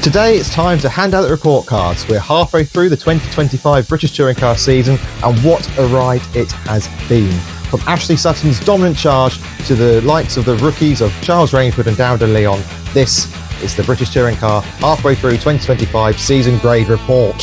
Today it's time to hand out the report cards. We're halfway through the 2025 British Touring Car season, and what a ride it has been. From Ashley Sutton's dominant charge to the likes of the rookies of Charles Rainford and Darrell de Leon, this is the British Touring Car halfway through 2025 season grade report.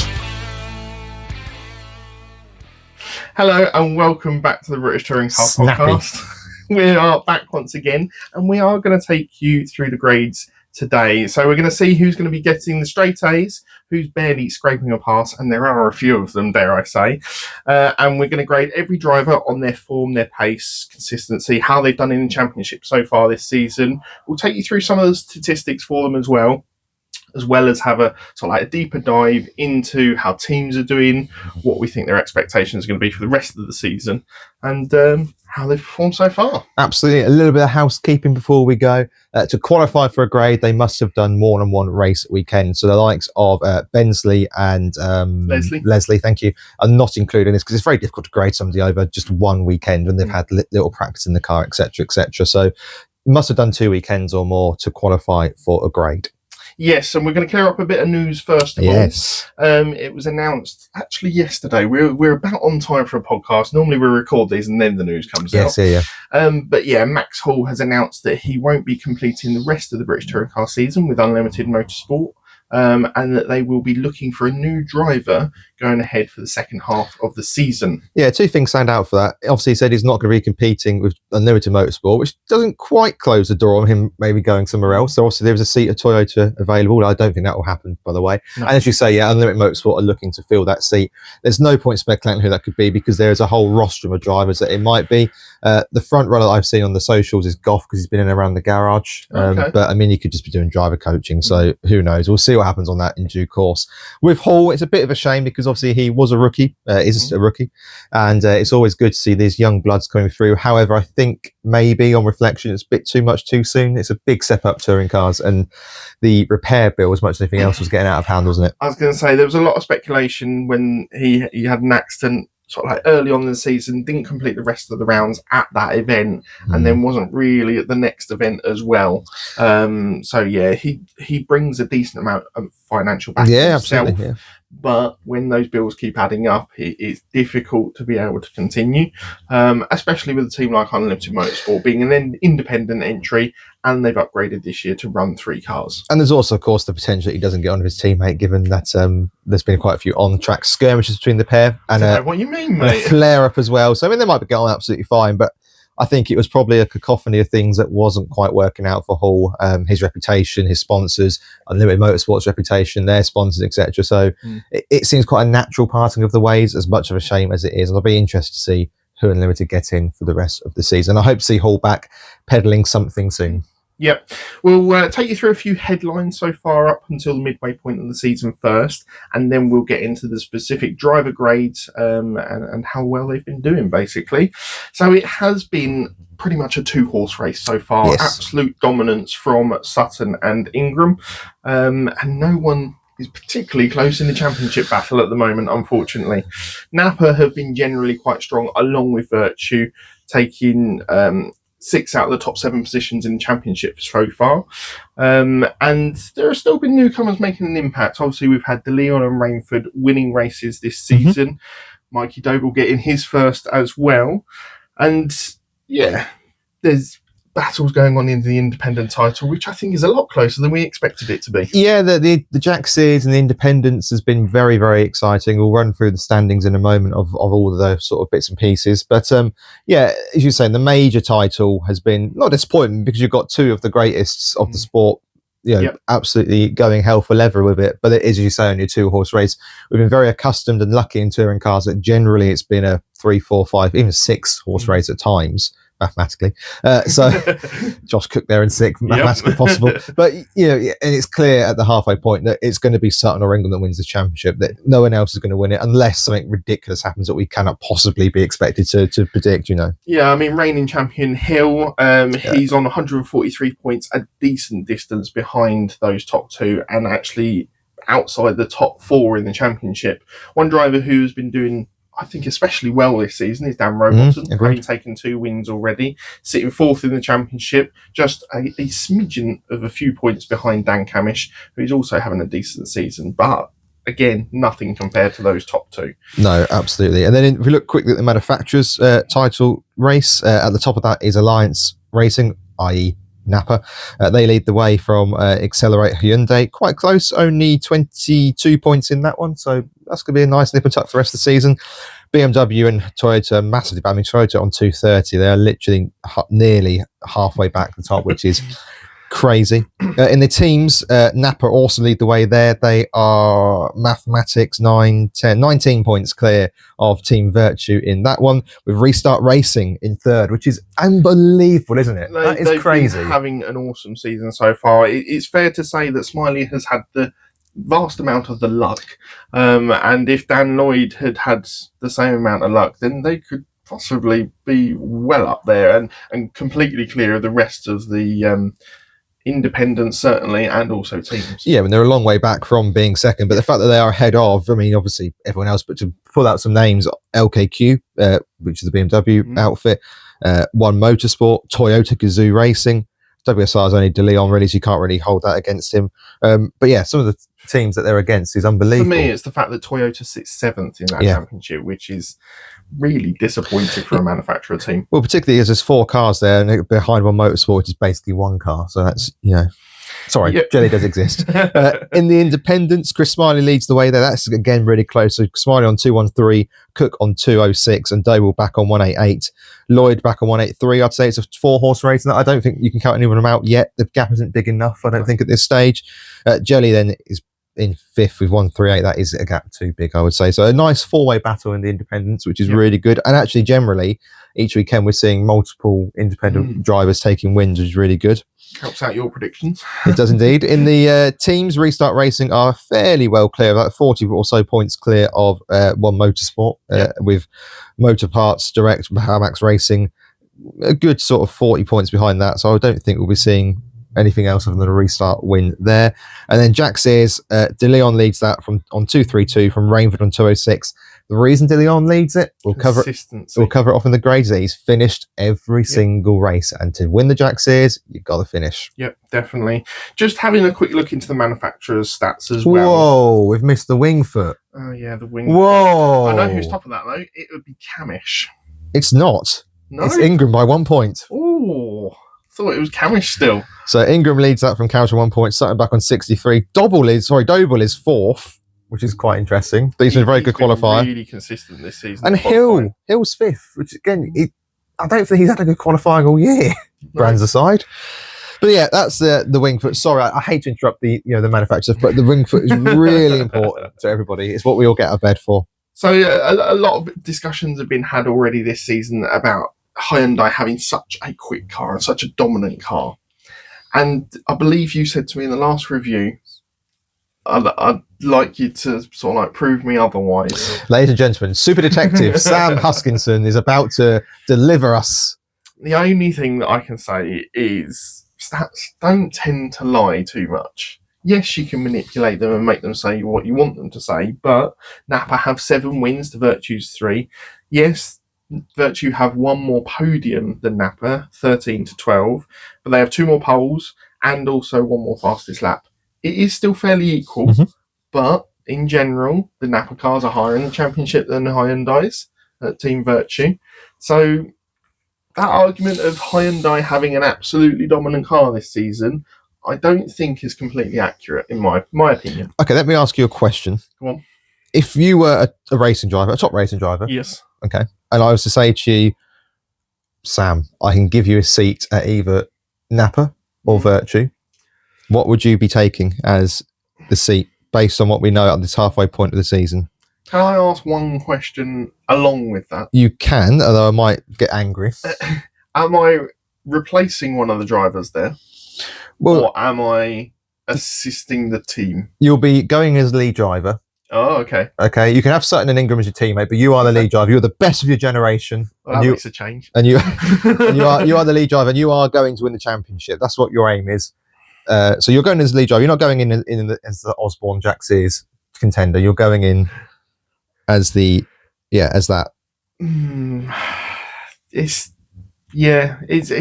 Hello and welcome back to the British Touring Car podcast. We are back once again, and we are going to take you through the grades today. So we're going to see who's going to be getting the straight A's, who's barely scraping a pass, and there are a few of them, dare I say. And we're going to grade every driver on their form, their pace, consistency, how they've done in the championship so far this season. We'll take you through some of the statistics for them as well as have a sort of like a deeper dive into how teams are doing, what we think their expectations are going to be for the rest of the season, and how they've performed so far. Absolutely. A little bit of housekeeping before we go. To qualify for a grade, they must have done more than one race weekend. So the likes of Bensley and Leslie, thank you, are not included in this because it's very difficult to grade somebody over just one weekend when they've had little practice in the car, etc., etc. So must have done 2 weekends or more to qualify for a grade. Yes, and we're going to clear up a bit of news first of all. It was announced actually yesterday. We're about on time for a podcast. Normally we record these and then the news comes out. But Max Hall has announced that he won't be completing the rest of the British Touring Car season with Unlimited Motorsport, and that they will be looking for a new driver going ahead for the second half of the season. Yeah, 2 things stand out for that. Obviously, he said he's not going to be competing with Unlimited Motorsport, which doesn't quite close the door on him maybe going somewhere else. So obviously, there's a seat at Toyota available. I don't think that will happen, by the way. No. And as you say, Unlimited Motorsport are looking to fill that seat. There's no point speculating who that could be because there is a whole rostrum of drivers that it might be. The front runner that I've seen on the socials is Goff because he's been in and around the garage. But I mean, he could just be doing driver coaching. So who knows? We'll see what happens on that in due course. With Hall, it's a bit of a shame because obviously he was a rookie, is a rookie, and it's always good to see these young bloods coming through. However, I think maybe on reflection, it's a bit too much too soon. It's a big step up touring cars, and the repair bill, as much as anything else, was getting out of hand, wasn't it? I was going to say there was a lot of speculation when he had an accident sort of like early on in the season, didn't complete the rest of the rounds at that event, and then wasn't really at the next event as well. He brings a decent amount of financial back himself. Absolutely, But when those bills keep adding up, it's difficult to be able to continue, especially with a team like Unlimited Motorsport being an independent entry, and they've upgraded this year to run 3 cars. And there's also, of course, the potential that he doesn't get on with his teammate, given that there's been quite a few on-track skirmishes between the pair. And what you mean, mate? A flare-up as well. So, I mean, they might be going absolutely fine, but I think it was probably a cacophony of things that wasn't quite working out for Hall. His reputation, his sponsors, Unlimited Motorsport's reputation, their sponsors, etc. So it seems quite a natural parting of the ways, as much of a shame as it is. And I'll be interested to see who Unlimited get in for the rest of the season. I hope to see Hall back peddling something soon. Yep. We'll take you through a few headlines so far up until the midway point of the season first, and then we'll get into the specific driver grades and how well they've been doing, basically. So it has been pretty much a 2-horse race so far. Yes. Absolute dominance from Sutton and Ingram, and no one is particularly close in the championship battle at the moment, unfortunately. Napa have been generally quite strong, along with Virtue, taking 6 out of the top 7 positions in the championship so far. And there have still been newcomers making an impact. Obviously, we've had De Leon and Rainford winning races this season. Mikey Doble getting his first as well. And there's battles going on in the independent title, which I think is a lot closer than we expected it to be. Yeah, the Jack Sears and the independents has been very, very exciting. We'll run through the standings in a moment of all of those sort of bits and pieces. But as you say, the major title has been not disappointing because you've got 2 of the greatest of the sport, absolutely going hell for leather with it. But it is, as you say, only a 2-horse race. We've been very accustomed and lucky in touring cars that generally it's been a 3, 4, 5, even 6-horse race at times. Mathematically, so Josh Cook there in 6th, mathematically possible. But and it's clear at the halfway point that it's going to be Sutton or Ingram that wins the championship. That no one else is going to win it unless something ridiculous happens that we cannot possibly be expected to predict. Yeah, I mean, reigning champion Hill, he's on 143 points, a decent distance behind those top 2, and actually outside the top 4 in the championship. One driver who's been doing I think, especially well this season is Dan Rowbottom, having taken 2 wins already, sitting 4th in the championship, just a smidgen of a few points behind Dan Camish, who's also having a decent season. But again, nothing compared to those top 2. No, absolutely. And then if we look quickly at the manufacturers' title race, at the top of that is Alliance Racing, i.e. Napa. They lead the way from Accelerate Hyundai. Quite close, only 22 points in that one. So that's going to be a nice nip and tuck for the rest of the season. BMW and Toyota massively battling. Toyota on 230. They're literally nearly halfway back to the top, which is crazy. In the teams, Napa also lead the way there. They are mathematics 19 points clear of Team Virtue in that one, with Restart Racing in 3rd, which is unbelievable, isn't it? That is crazy. Been having an awesome season so far. It's fair to say that Smiley has had the vast amount of the luck, and if Dan Lloyd had the same amount of luck, then they could possibly be well up there and completely clear of the rest of the independents, certainly, and also teams. Yeah, and they're a long way back from being second, but the fact that they are ahead of, I mean, obviously everyone else, but to pull out some names, LKQ, which is the BMW outfit, One Motorsport, Toyota Gazoo Racing, WSR's only De Leon, really, so you can't really hold that against him. But yeah, some of the teams that they're against is unbelievable. For me, it's the fact that Toyota sits 7th in that championship, which is really disappointing for a manufacturer team. Well, particularly as there's 4 cars there, and behind One Motorsport, which is basically 1 car. So that's, sorry, Jelly does exist. In the independents, Chris Smiley leads the way there. That's, again, really close. So Smiley on 213, Cook on 206, and Doble back on 188. Lloyd back on 183. I'd say it's a 4-horse race. And I don't think you can count anyone out yet. The gap isn't big enough, I don't think, at this stage. Jelly then is in 5th with 138. That is a gap too big, I would say. So a nice 4-way battle in the independents, which is really good. And actually, generally, each weekend we're seeing multiple independent drivers taking wins, which is really good. Helps out your predictions. It does indeed. In the teams, Restart Racing are fairly well clear, about 40 or so points clear of One Motorsport, with Motor Parts Direct, Hamax Racing, a good sort of 40 points behind that. So I don't think we'll be seeing anything else other than a restart win there. And then Jack Sears, De Leon leads that on 232 from Rainford on 206. The reason De Leon leads it, we'll cover it off in the grades. He's finished every single race, and to win the Jack Sears, you've got to finish. Yep, definitely. Just having a quick look into the manufacturer's stats as well. Whoa, we've missed the Wingfoot. Oh yeah, the Wingfoot. Whoa. I know who's top of that though. It would be Camish. It's not. No? It's Ingram by 1 point. Oh, thought it was Camish still. So Ingram leads that from Camish 1 point, Sutton back on 63. Doble is 4th, which is quite interesting. But he's been a very good qualifier. Really consistent this season. And Hill's 5th, which again, I don't think he's had a good qualifying all year, brands aside. But yeah, that's the Wingfoot. Sorry, I hate to interrupt the manufacturers, but the Wingfoot is really important to everybody. It's what we all get out of bed for. So a lot of discussions have been had already this season about Hyundai having such a quick car and such a dominant car. And I believe you said to me in the last review, I'd like you to sort of like prove me otherwise. Ladies and gentlemen, super detective Sam Huskinson is about to deliver us. The only thing that I can say is stats don't tend to lie too much. Yes, you can manipulate them and make them say what you want them to say, but Napa have 7 wins to Virtue's 3. Yes, Virtue have 1 more podium than Napa, 13 to 12, but they have 2 more poles and also 1 more fastest lap. It is still fairly equal, but in general, the Napa cars are higher in the championship than the Hyundai's at Team Virtue. So that argument of Hyundai having an absolutely dominant car this season, I don't think is completely accurate in my opinion. Okay, let me ask you a question. Go on. If you were a racing driver, a top racing driver. Yes. Okay. And I was to say to you, Sam, I can give you a seat at either Napa or Virtue. What would you be taking as the seat based on what we know at this halfway point of the season? Can I ask one question along with that? You can, although I might get angry. Am I replacing one of the drivers there? Well, or am I assisting the team? You'll be going as lead driver. Oh, okay. Okay, you can have Sutton and Ingram as your teammate, but you are the lead driver. You're the best of your generation. Well, that makes a change. And you are the lead driver, and you are going to win the championship. That's what your aim is. So you're going as lead driver. You're not going in as the Osborne Jack Sears contender. You're going in as the as that? It's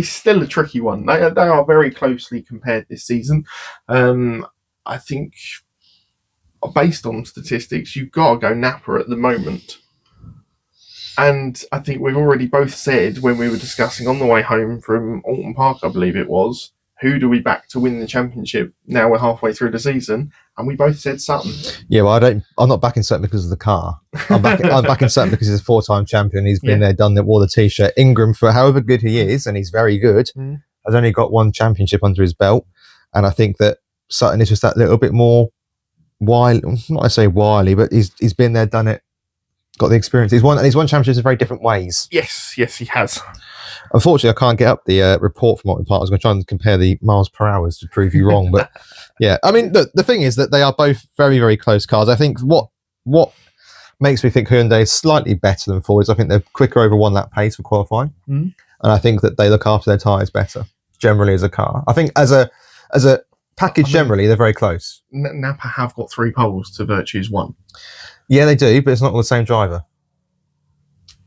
still a tricky one. They are very closely compared this season. I think based on statistics, you've got to go Napa at the moment. And I think we've already both said when we were discussing on the way home from Alton Park, I believe it was, who do we back to win the championship? Now we're halfway through the season, and we both said Sutton. Yeah, well, I'm not backing Sutton because of the car. I'm backing Sutton because he's a 4-time champion. He's been there, done it, wore the t-shirt. Ingram, for however good he is, and he's very good, has only got 1 championship under his belt. And I think that Sutton is just that little bit more wily. Not I say wily, but he's been there, done it, got the experience. He's won championships in very different ways. Yes, he has. Unfortunately, I can't get up the report from Alton Park. I was going to try and compare the miles per hours to prove you wrong, but yeah, I mean, the thing is that they are both very, very close cars. I think what makes me think Hyundai is slightly better than Ford is I think they're quicker over 1 lap pace for qualifying, and I think that they look after their tyres better generally as a car. I think as a package generally, they're very close. Napa have got 3 poles to Virtue's 1. Yeah, they do, but it's not all the same driver.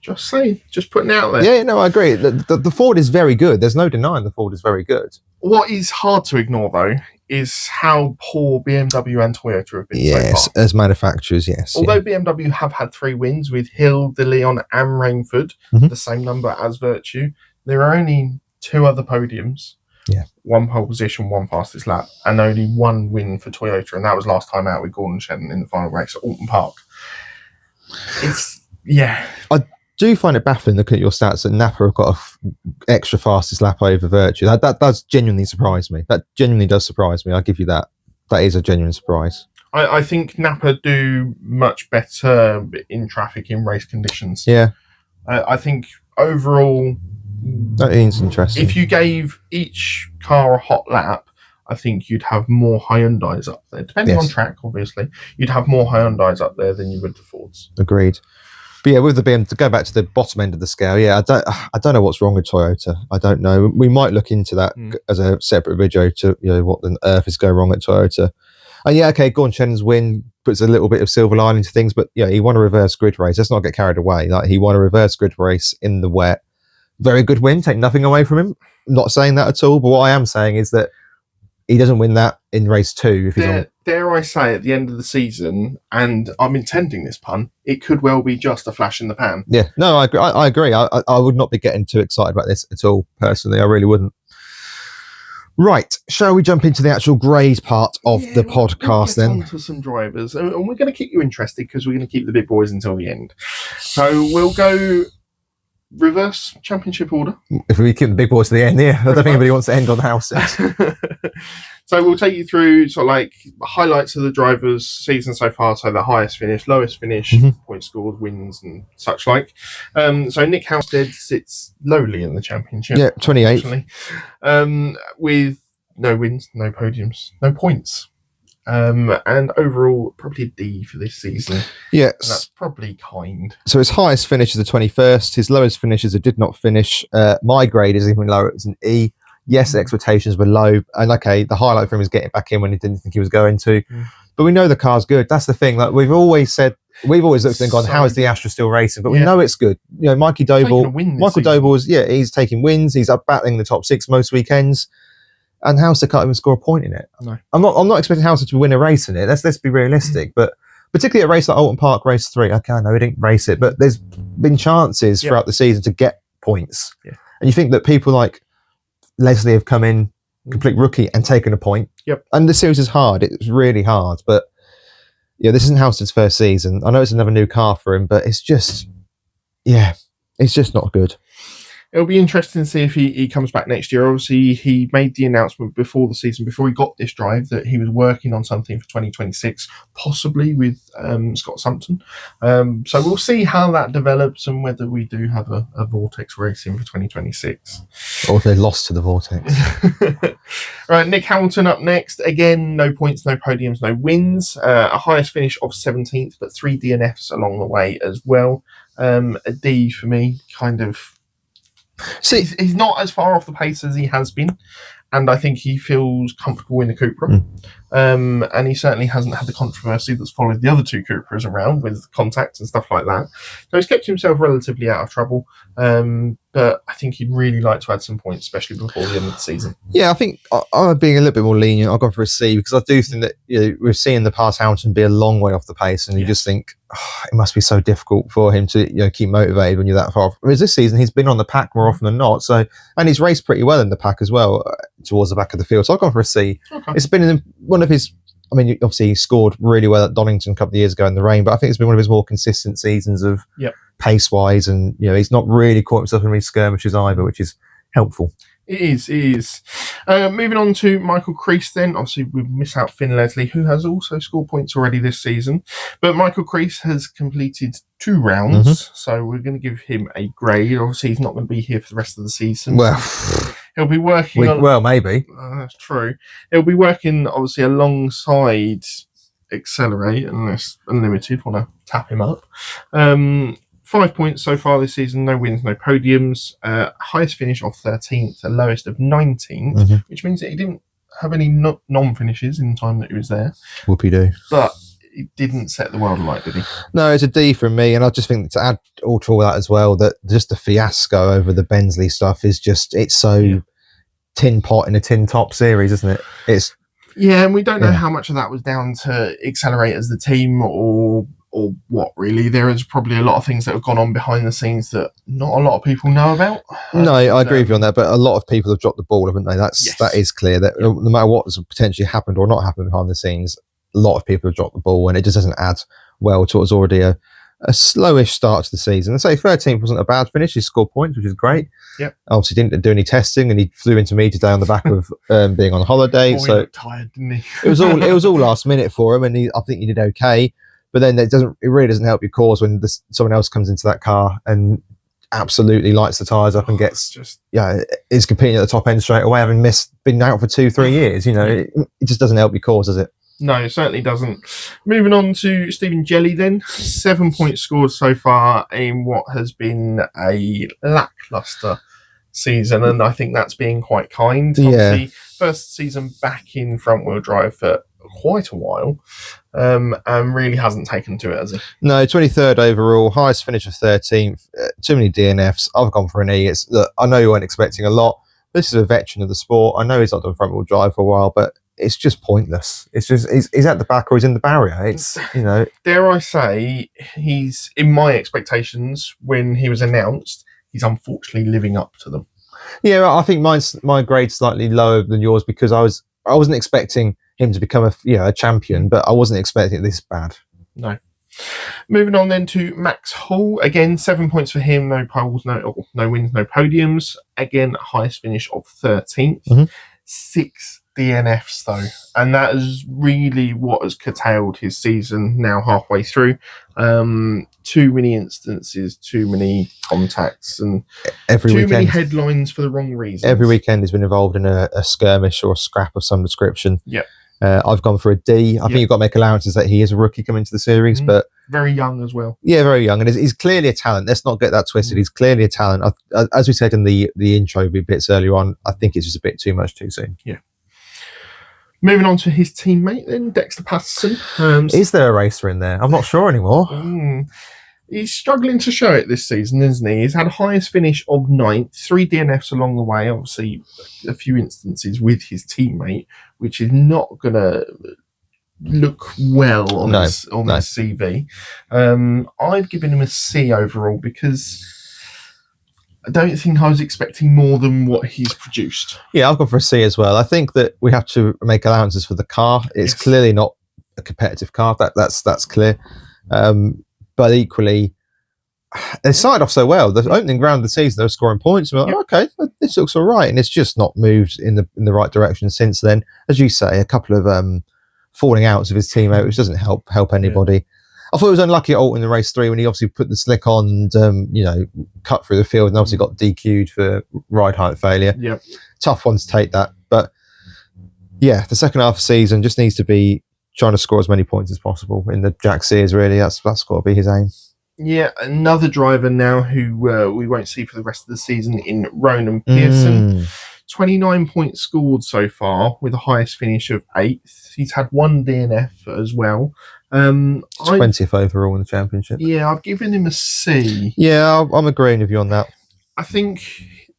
Just saying, just putting it out there. Yeah, no, I agree. The Ford is very good. There's no denying the Ford is very good. What is hard to ignore, though, is how poor BMW and Toyota have been so far. As manufacturers, yes. Although BMW have had 3 wins with Hill, De Leon and Rainford, the same number as Virtue, there are only 2 other podiums. Yeah. 1 pole position, 1 fastest lap, and only 1 win for Toyota, and that was last time out with Gordon Shedden in the final race at Alton Park. I do find it baffling looking at your stats that Napa have got an extra fastest lap over Virtue. That does genuinely surprise me. That genuinely does surprise me. I'll give you that. That is a genuine surprise. I think Napa do much better in traffic in race conditions. Yeah. I think overall, that is interesting. If you gave each car a hot lap, I think you'd have more Hyundais up there. Depending on track, obviously, you'd have more Hyundais up there than you would the Fords. Agreed. But yeah, with the BMW, to go back to the bottom end of the scale, I don't know what's wrong with Toyota. I don't know. We might look into that as a separate video to what on earth is going wrong at Toyota. And Gordon Shedden's win puts a little bit of silver lining to things, but he won a reverse grid race. Let's not get carried away. Like, he won a reverse grid race in the wet. Very good win. Take nothing away from him. I'm not saying that at all, but what I am saying is that he doesn't win that in race 2 if he's on. Dare I say, at the end of the season, and I'm intending this pun, it could well be just a flash in the pan. Yeah, no, I agree. I would not be getting too excited about this at all, personally. I really wouldn't. Right, shall we jump into the actual grade part of the podcast then? We'll get on to some drivers, and we're going to keep you interested because we're going to keep the big boys until the end. So we'll go reverse championship order. If we keep the big boys to the end, I don't think anybody wants to end on the houses. So we'll take you through sort of like highlights of the drivers' season so far. So the highest finish, lowest finish, points scored, wins, and such like. So Nick Halstead sits lowly in the championship. Yeah, 28th. With no wins, no podiums, no points. And overall, probably a D for this season. Yes. And that's probably kind. So his highest finish is a 21st. His lowest finish is a did not finish. My grade is even lower. It's an E. Yes, expectations were low. And the highlight for him is getting back in when he didn't think he was going to. But we know the car's good. That's the thing. Like, we've always looked and gone, how is the Astra still racing? But we know it's good. Michael Doble is, he's taking wins. He's up battling the top 6 most weekends. And Halstead can't even score a point in it. No. I'm not expecting Halstead to win a race in it. Let's be realistic. But particularly at a race like Alton Park, race 3, I know he didn't race it, but there's been chances throughout the season to get points. Yeah. And you think that people like Leslie have come in, complete rookie, and taken a point. Yep. And the series is hard. It's really hard. But this isn't Halstead's first season. I know it's another new car for him, but it's just not good. It'll be interesting to see if he comes back next year. Obviously, he made the announcement before the season, before he got this drive, that he was working on something for 2026, possibly with Scott Sumpton. So we'll see how that develops and whether we do have a Vortex racing for 2026. Or if they lost to the Vortex. Right, Nick Hamilton up next. Again, no points, no podiums, no wins. A highest finish of 17th, but 3 DNFs along the way as well. A D for me, kind of. See, he's not as far off the pace as he has been, and I think he feels comfortable in the Cupra. And he certainly hasn't had the controversy that's followed the other two Cupras around with contacts and stuff like that. So he's kept himself relatively out of trouble. But I think he'd really like to add some points, especially before the end of the season. Yeah, I think I'm being a little bit more lenient. I've gone for a C because I do think that we've seen in the past Hamilton be a long way off the pace, and you just think it must be so difficult for him to keep motivated when you're that far off. Whereas this season he's been on the pack more often than not, and he's raced pretty well in the pack as well towards the back of the field. So I've gone for a C. Okay. It's been one of his. I mean, obviously he scored really well at Donington a couple of years ago in the rain, but I think it's been one of his more consistent seasons of pace-wise, and he's not really caught himself in any skirmishes either, which is helpful. It is. Moving on to Michael Crease then. Obviously, we miss out Finn Leslie, who has also scored points already this season. But Michael Crease has completed 2 rounds, so we're going to give him a grade. Obviously, he's not going to be here for the rest of the season. Well, he'll be working... maybe. That's true. He'll be working, obviously, alongside Accelerate, unless Unlimited want to tap him up. 5 points so far this season, no wins, no podiums. Highest finish of 13th, the lowest of 19th, which means that he didn't have any non-finishes in the time that he was there. Whoopie-doo. But he didn't set the world alight, did he? No, it's a D from me, and I just think to add all to all that as well, that just the fiasco over the Bensley stuff is just, it's so tin pot in a tin top series, isn't it? It's and we don't know how much of that was down to Accelerate as the team or what really. There is probably a lot of things that have gone on behind the scenes that not a lot of people know about. No, I agree with you on that, but a lot of people have dropped the ball, haven't they? That is clear, that no matter what's potentially happened or not happened behind the scenes, a lot of people have dropped the ball, and it just doesn't add well to what's already a slowish start to the season. And say 13th wasn't a bad finish. He scored points, which is great. Yep. Obviously didn't do any testing, and he flew into me today on the back of being on holiday. He looked tired, didn't he? it was all last minute for him, and I think he did okay. But then it really doesn't help your cause when someone else comes into that car and absolutely lights the tyres up and is competing at the top end straight away, having been out for 2-3 years. It just doesn't help your cause, does it? No, it certainly doesn't. Moving on to Stephen Jelly then. 7 points scored so far in what has been a lacklustre season, and I think that's being quite kind. Obviously, first season back in front-wheel drive for quite a while, and really hasn't taken to it, has he? No, 23rd overall, highest finish of 13th, too many DNFs. I've gone for an E. I know you weren't expecting a lot. This is a veteran of the sport. I know he's not done front-wheel drive for a while, but it's just pointless. It's just he's at the back or he's in the barrier. It's Dare I say, he's in my expectations when he was announced. He's unfortunately living up to them. Yeah, I think my grade's slightly lower than yours because I wasn't expecting him to become a champion, but I wasn't expecting it this bad. No. Moving on then to Max Hall. Again, 7 points for him. No poles, no wins, no podiums. Again, highest finish of 13th. 6 DNFs though, and that is really what has curtailed his season now halfway through. Too many instances, too many contacts, and many headlines for the wrong reasons. Every weekend he's been involved in a skirmish or a scrap of some description. Yeah. I've gone for a D. I think you've got to make allowances that he is a rookie coming to the series, but very young as well. Yeah, very young, and he's clearly a talent. Let's not get that twisted. He's clearly a talent. As we said in the intro bits earlier on, I think it's just a bit too much too soon. Yeah. Moving on to his teammate then, Dexter Patterson. Is there a racer in there? I'm not sure anymore. He's struggling to show it this season, isn't he? He's had a highest finish of 9th, 3 DNFs along the way, obviously a few instances with his teammate, which is not going to look well on his CV. I've given him a C overall because I don't think I was expecting more than what he's produced. Yeah, I've gone for a C as well. I think that we have to make allowances for the car. It's clearly not a competitive car. That's clear. But equally, they started off so well. The opening round of the season, they were scoring points. We're like, okay, this looks all right. And it's just not moved in the right direction since then. As you say, a couple of falling outs of his teammate, which doesn't help anybody. Yeah. I thought it was unlucky at Alton in race 3 when he obviously put the slick on and, cut through the field and obviously got DQ'd for ride height failure. Yep. Tough one to take that. But, yeah, the second half of the season just needs to be trying to score as many points as possible in the Jack Sears, really. That's got to be his aim. Yeah, another driver now who we won't see for the rest of the season in Ronan Pearson. 29 points scored so far, with the highest finish of 8th. He's had 1 DNF as well. 20th overall in the championship. Yeah, I've given him a C. Yeah, I'm agreeing with you on that. I think,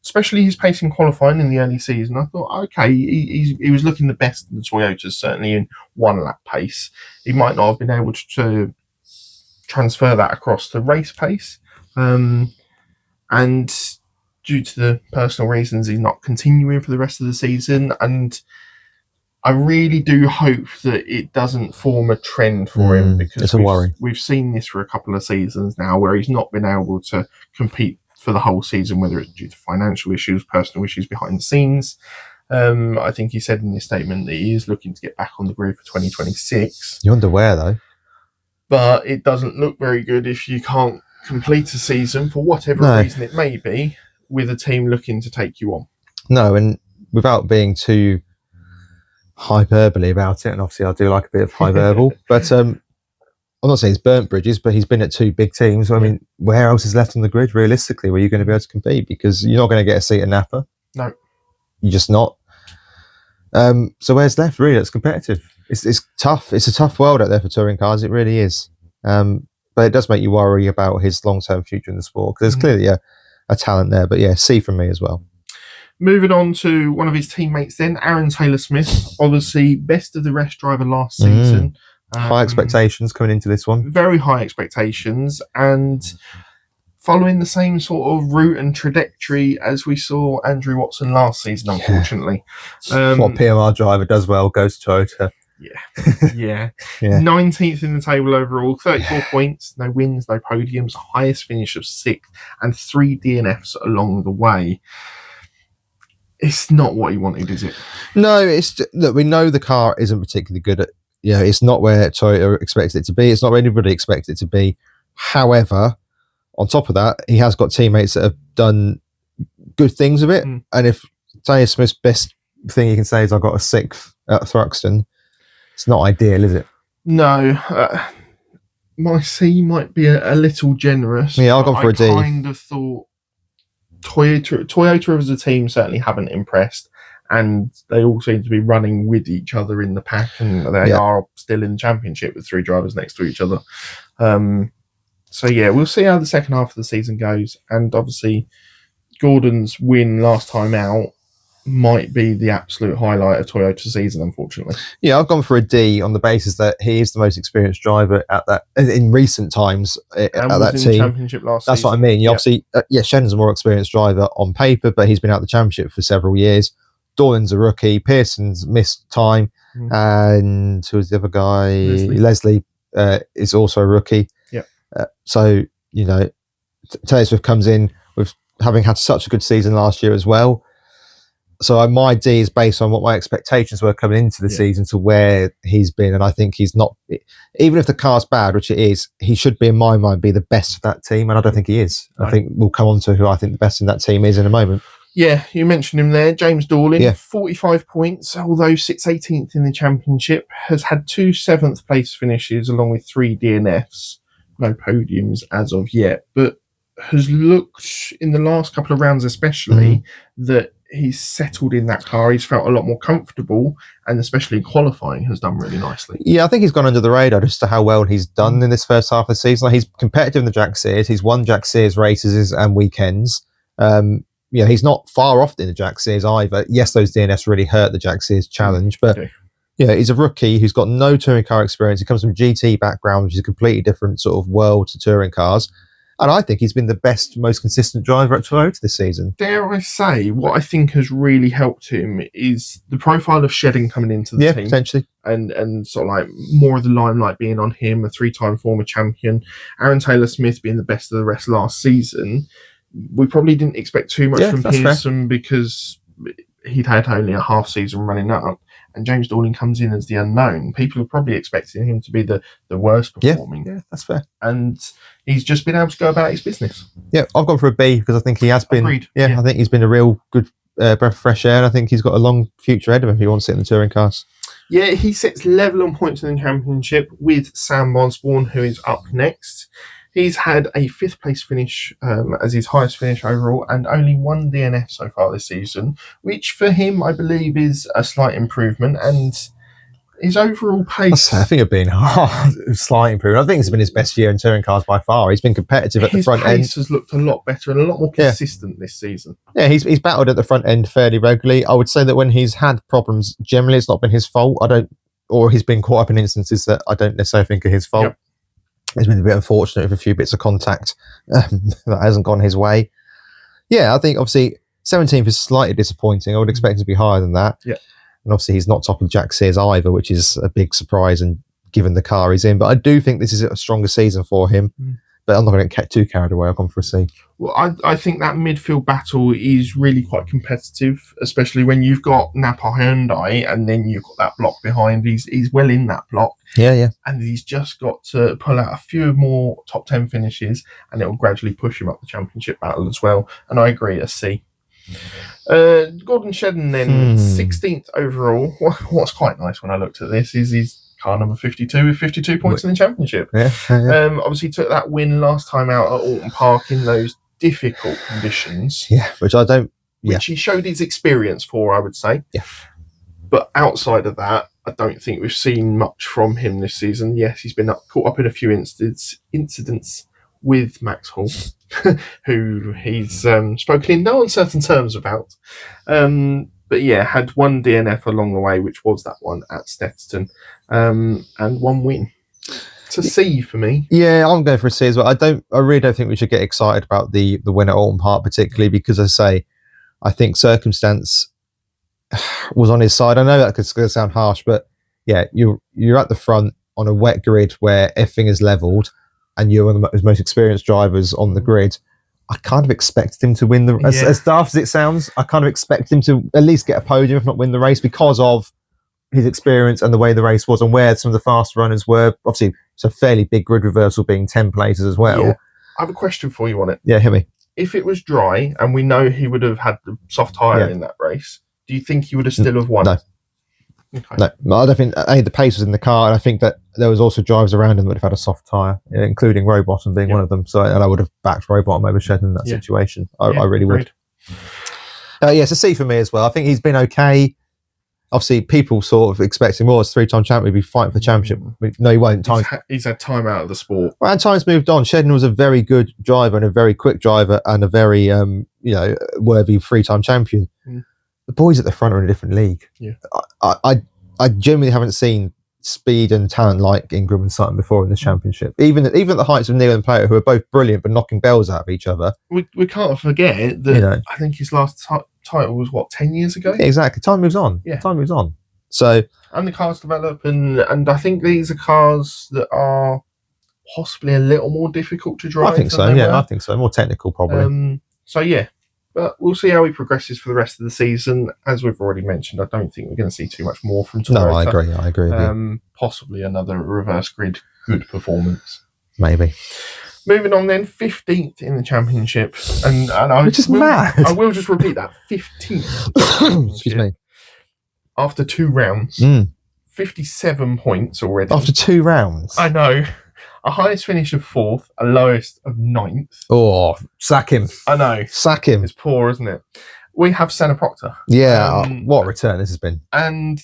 especially his pace in qualifying in the early season, I thought, okay, he was looking the best in the Toyotas, certainly in 1 lap pace. He might not have been able to transfer that across to race pace. And due to the personal reasons, he's not continuing for the rest of the season. And I really do hope that it doesn't form a trend for him, because it's a worry. We've seen this for a couple of seasons now where he's not been able to compete for the whole season, whether it's due to financial issues, personal issues behind the scenes. I think he said in his statement that he is looking to get back on the grid for 2026. You're underwear, though. But it doesn't look very good if you can't complete a season, for whatever reason it may be, with a team looking to take you on. No, and without being too hyperbole about it, and obviously I do like a bit of hyperbole, but I'm not saying he's burnt bridges, but he's been at 2 big teams. I mean, where else is left on the grid, realistically, where you're going to be able to compete? Because you're not going to get a seat at Napa. No. You're just not. So where's left, really, that's competitive? It's tough. It's a tough world out there for touring cars. It really is. But it does make you worry about his long-term future in the sport, because there's clearly a talent there. But yeah, C from me as well. Moving on to one of his teammates then, Aaron Taylor-Smith, obviously best of the rest driver last season. High expectations coming into this one. Very high expectations, and following the same sort of route and trajectory as we saw Andrew Watson last season, unfortunately. What PMR driver does well goes to Toyota. Yeah. 19th in the table overall, 34 points, no wins, no podiums, highest finish of 6th, and 3 DNFs along the way. It's not what he wanted, is it? No, look, we know the car isn't particularly good at, it's not where Toyota expects it to be. It's not where anybody expects it to be. However, on top of that, he has got teammates that have done good things with it. And if Taylor Smith's best thing you can say is I've got a 6th at Thruxton, it's not ideal, is it? No. My C might be a little generous. Yeah, I'll go for a D. I kind of thought Toyota as a team certainly haven't impressed, and they all seem to be running with each other in the pack, and they are still in the championship with 3 drivers next to each other. So yeah, we'll see how the second half of the season goes, and obviously Gordon's win last time out might be the absolute highlight of Toyota's season, unfortunately. Yeah, I've gone for a D on the basis that he is the most experienced driver at that in recent times at that team. The championship last That's season. What I mean. Obviously, Shannon's a more experienced driver on paper, but he's been out of the championship for several years. Dorland's a rookie. Pearson's missed time, and who's the other guy? Leslie is also a rookie. Yeah. So Taylor Swift comes in with having had such a good season last year as well. So my D is based on what my expectations were coming into the season to where he's been. And I think he's not, even if the car's bad, which it is, he should be, in my mind, be the best of that team. And I don't think he is. No. I think we'll come on to who I think the best in that team is in a moment. Yeah, you mentioned him there. James Dorland, 45 points, although sits 18th in the championship, has had 2 7th place finishes along with 3 DNFs. No podiums as of yet, but has looked in the last couple of rounds especially that he's settled in that car. He's felt a lot more comfortable, and especially in qualifying has done really nicely. Yeah, I think he's gone under the radar just to how well he's done in this first half of the season. Like, he's competitive in the Jack Sears. He's won Jack Sears races and weekends. He's not far off in the Jack Sears either. Yes, those DNFs really hurt the Jack Sears challenge, but he's a rookie who's got no touring car experience. He comes from GT background, which is a completely different sort of world to touring cars. And I think he's been the best, most consistent driver at Toyota this season. Dare I say, what I think has really helped him is the profile of Shedding coming into the team. Potentially. And sort of like more of the limelight being on him, a 3-time former champion. Aaron Taylor-Smith being the best of the rest last season. We probably didn't expect too much from Pearson because he'd had only a half season running up. And James Dorling comes in as the unknown. People are probably expecting him to be the worst performing. Yeah, that's fair. And he's just been able to go about his business. Yeah, I've gone for a B because I think he has been. Agreed. I think he's been a real good breath of fresh air, and I think he's got a long future ahead of him if he wants to sit in the touring cars. Yeah, he sits level on points in the championship with Sam Osborne, who is up next. He's had a 5th place finish as his highest finish overall, and only 1 DNF so far this season, which for him I believe is a slight improvement. And his overall pace, I think it'd been slight improvement. I think it's been his best year in touring cars by far. He's been competitive at the front end. His pace has looked a lot better and a lot more consistent this season. Yeah, he's battled at the front end fairly regularly. I would say that when he's had problems, generally it's not been his fault. Or he's been caught up in instances that I don't necessarily think are his fault. Yep. He's been a bit unfortunate with a few bits of contact that hasn't gone his way. Yeah, I think obviously 17th is slightly disappointing. I would expect him to be higher than that. Yeah. And obviously he's not top of Jack Sears either, which is a big surprise and given the car he's in. But I do think this is a stronger season for him. But I'm not going to get too carried away. I've gone for a C. Well, I think that midfield battle is really quite competitive, especially when you've got Napa Hyundai and then you've got that block behind. He's well in that block. Yeah. And he's just got to pull out a few more top 10 finishes and it will gradually push him up the championship battle as well. And I agree, a C. Gordon Shedden then, 16th overall. What's quite nice when I looked at this is he's car number 52 with 52 points in the championship. Yeah. Obviously took that win last time out at Alton Park in those difficult conditions. Yeah, which he showed his experience for, I would say. Yeah. But outside of that, I don't think we've seen much from him this season. Yes, he's been caught up in a few incidents with Max Hall, who he's spoken in no uncertain terms about. But yeah, had 1 DNF along the way, which was that one at Stetson, and 1 win. It's a C for me. Yeah, I'm going for a C as well. I really don't think we should get excited about the win at Alton Park, particularly because I think circumstance was on his side. I know that could sound harsh, but yeah, you're at the front on a wet grid where everything is leveled, and you're one of the most experienced drivers on the grid. I kind of expected him to win as daft as it sounds, I kind of expected him to at least get a podium, if not win the race, because of his experience and the way the race was and where some of the fast runners were. Obviously, it's a fairly big grid reversal being 10 places as well. Yeah. I have a question for you on it. Yeah, hit me. If it was dry and we know he would have had the soft tyre in that race, do you think he would have still have won? No. Okay. No, I don't think. The pace was in the car, and I think that there was also drivers around him that would have had a soft tyre, including Rowbottom being one of them. So, and I would have backed Rowbottom over Shedden in that situation. I really would. It's a C for me as well. I think he's been okay. Obviously, people sort of expect him more as 3-time champion. He'd be fighting for the championship. No, he won't. He's had time out of the sport. Well, and time's moved on. Shedden was a very good driver and a very quick driver and a very worthy 3-time champion. The boys at the front are in a different league. Yeah, I genuinely haven't seen speed and talent like Ingram and Sutton before in this championship. Even at the heights of Neil and Player, who are both brilliant but knocking bells out of each other. We can't forget that. I think his last title was 10 years ago. Yeah, exactly. Time moves on. Yeah, time moves on. So and the cars develop, and I think these are cars that are possibly a little more difficult to drive. I think so. Yeah, I think so. More technical, probably. So yeah. But we'll see how he progresses for the rest of the season. As we've already mentioned, I don't think we're going to see too much more from Toyota. No, I agree with you. Possibly another reverse grid good performance. Maybe. Moving on then, 15th in the championship. And which is mad. I will just repeat that. 15th. Excuse me. After 2 rounds. 57 points already. After 2 rounds? I know. A highest finish of 4th, a lowest of 9th. Oh, sack him. I know. Sack him. It's poor, isn't it? We have Senna Proctor. Yeah, what a return this has been. And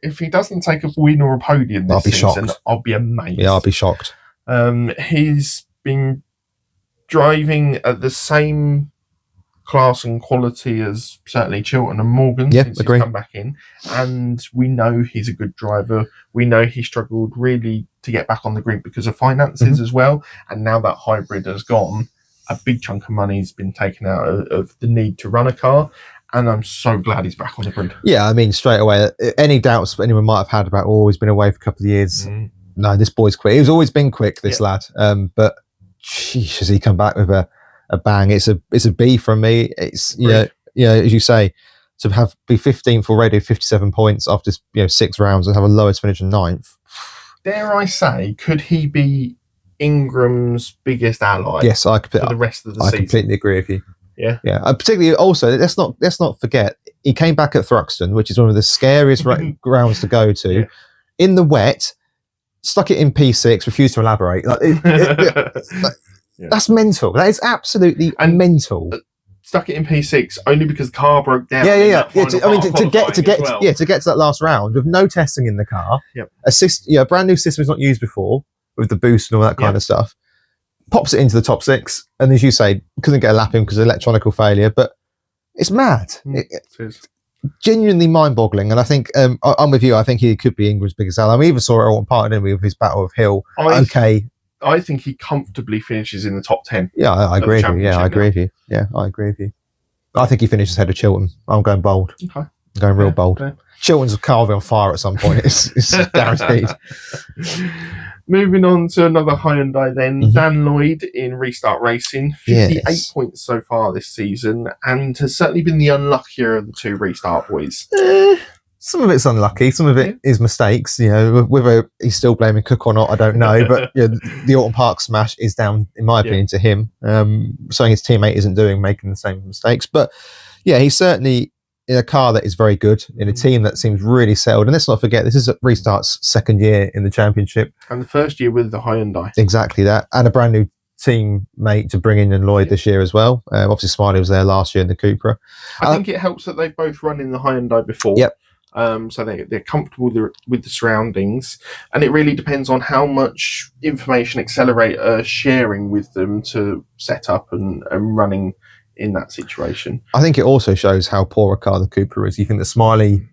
if he doesn't take a win or a podium this season, shocked. I'll be amazed. Yeah, I'll be shocked. He's been driving at the same class and quality as certainly Chilton and Morgan since he's come back in, and we know he's a good driver. We know he struggled really to get back on the grid because of finances as well, and now that hybrid has gone, a big chunk of money's been taken out of the need to run a car, and I'm so glad he's back on the grid. Yeah, I mean, straight away, any doubts anyone might have had about, he's been away for a couple of years, no, this boy's quick. He's always been quick, this lad, but sheesh, has he come back with a bang. It's a B from me. It's as you say, to be 15th already, 57 points after 6 rounds, and have a lowest finish in 9th. Dare I say, could he be Ingram's biggest ally? Yes, for the rest of the season. I completely agree with you. Yeah. Particularly, also, let's not forget, he came back at Thruxton, which is one of the scariest grounds to go to, in the wet, stuck it in P6, refused to elaborate. That's mental. That is absolutely mental. Stuck it in P6 only because the car broke down. To get to that last round with no testing in the car. A brand new system is not used before with the boost and all that kind of stuff. Pops it into the top 6, and as you say, couldn't get a lap in because of electronical failure. But it's mad. It is genuinely mind-boggling. And I think I'm with you. I think he could be Ingram's biggest ally. We even saw it all part in with his battle with Hill. I think he comfortably finishes in the top 10. Yeah, I agree with you. I agree with you. I think he finishes ahead of Chilton. I'm going bold. Okay. I'm going real bold. Okay. Chilton's car will be on fire at some point. It's guaranteed. Moving on to another Hyundai then. Dan Lloyd in Restart Racing. 58 points so far this season, and has certainly been the unluckier of the two Restart boys. Some of it's unlucky. Some of it is mistakes. Whether he's still blaming Cook or not, I don't know. But the Autumn Park smash is down, in my opinion, to him. Something his teammate isn't doing, making the same mistakes. But he's certainly in a car that is very good, in a team that seems really settled. And let's not forget, this is Restart's second year in the championship, and the first year with the Hyundai. Exactly that, and a brand new teammate to bring in Lloyd this year as well. Obviously, Smiley was there last year in the Cupra. I think it helps that they've both run in the Hyundai before. Yep. So they're comfortable with the surroundings, and it really depends on how much information Accelerator sharing with them to set up and running in that situation. I think it also shows how poor a car the Cooper is. You think that Smiley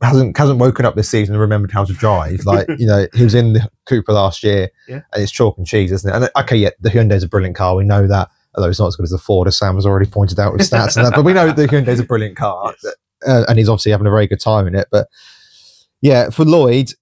hasn't woken up this season and remembered how to drive. Like, he was in the Cooper last year, and it's chalk and cheese, isn't it? And the Hyundai's a brilliant car. We know that, although it's not as good as the Ford, as Sam has already pointed out with stats and that. But we know the Hyundai's a brilliant car. And he's obviously having a very good time in it. But for Lloyd,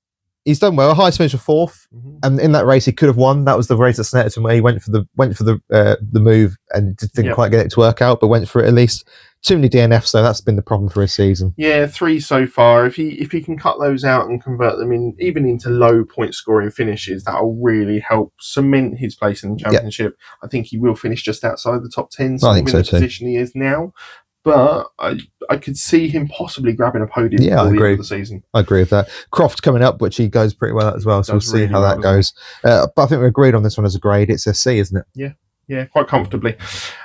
he's done well. Highest finish of 4th, and in that race he could have won. That was the race at Snetterton where he went for the move and didn't quite get it to work out, but went for it at least. Too many DNFs, so that's been the problem for his season. 3 so far. If he can cut those out and convert them even into low point scoring finishes, that'll really help cement his place in the championship. I think he will finish just outside the top 10. I think so in the too. Position he is now. But I could see him possibly grabbing a podium before the end of the season. I agree with that. Croft coming up, which he goes pretty well at as well, so we'll see how that goes. But I think we're agreed on this one as a grade. It's a C, isn't it? Yeah, quite comfortably.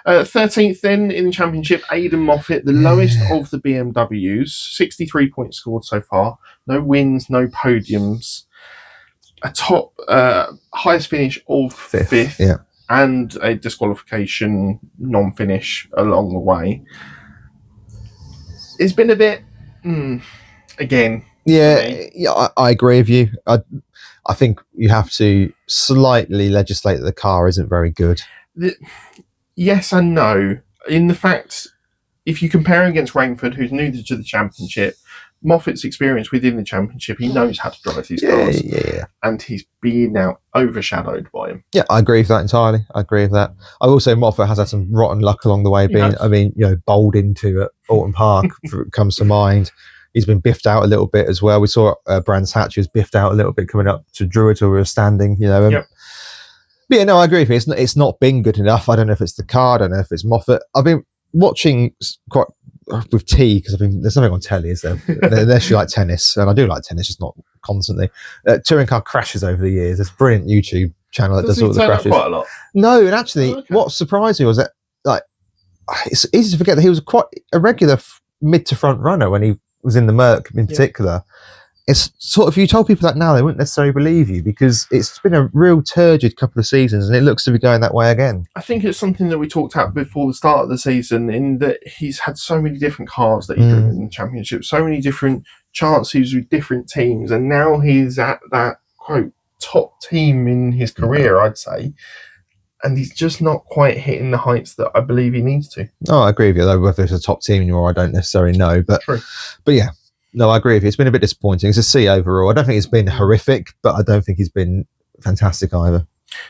13th then in the championship, Aidan Moffat, the lowest of the BMWs. 63 points scored so far. No wins, no podiums. A top highest finish of 5th. And a disqualification non-finish along the way. It's been a bit, again. I agree with you. I think you have to slightly legislate that the car isn't very good. Yes and no. In the fact, if you compare him against Rainford, who's new to the championship, Moffat's experience within the championship, he knows how to drive these cars. And he's being now overshadowed by him. Yeah, I agree with that entirely. I agree with that. I will say Moffat has had some rotten luck along the way, bowled into at Autumn Park comes to mind. He's been biffed out a little bit as well. We saw Brands Hatch was biffed out a little bit coming up to Druid, where we were standing, But I agree with you. It's not been good enough. I don't know if it's the car. I don't know if it's Moffat. I've been watching quite with T because there's nothing on telly, is there? Unless you like tennis, and I do like tennis, just not constantly. Touring car crashes over the years. There's a brilliant YouTube channel that does all the crashes. Quite a lot? No, and actually, what surprised me was that it's easy to forget that he was quite a regular mid to front runner when he was in the Merc in particular. It's sort of, if you told people that now, they wouldn't necessarily believe you because it's been a real turgid couple of seasons and it looks to be going that way again. I think it's something that we talked about before the start of the season, in that he's had so many different cars that he's driven in the championship, so many different chances with different teams, and now he's at that, quote, top team in his career, I'd say, and he's just not quite hitting the heights that I believe he needs to. Oh, I agree with you, though. Whether it's a top team anymore, I don't necessarily know, but yeah. No, I agree with you. It's been a bit disappointing. It's a C overall. I don't think it's been horrific, but I don't think he's been fantastic either.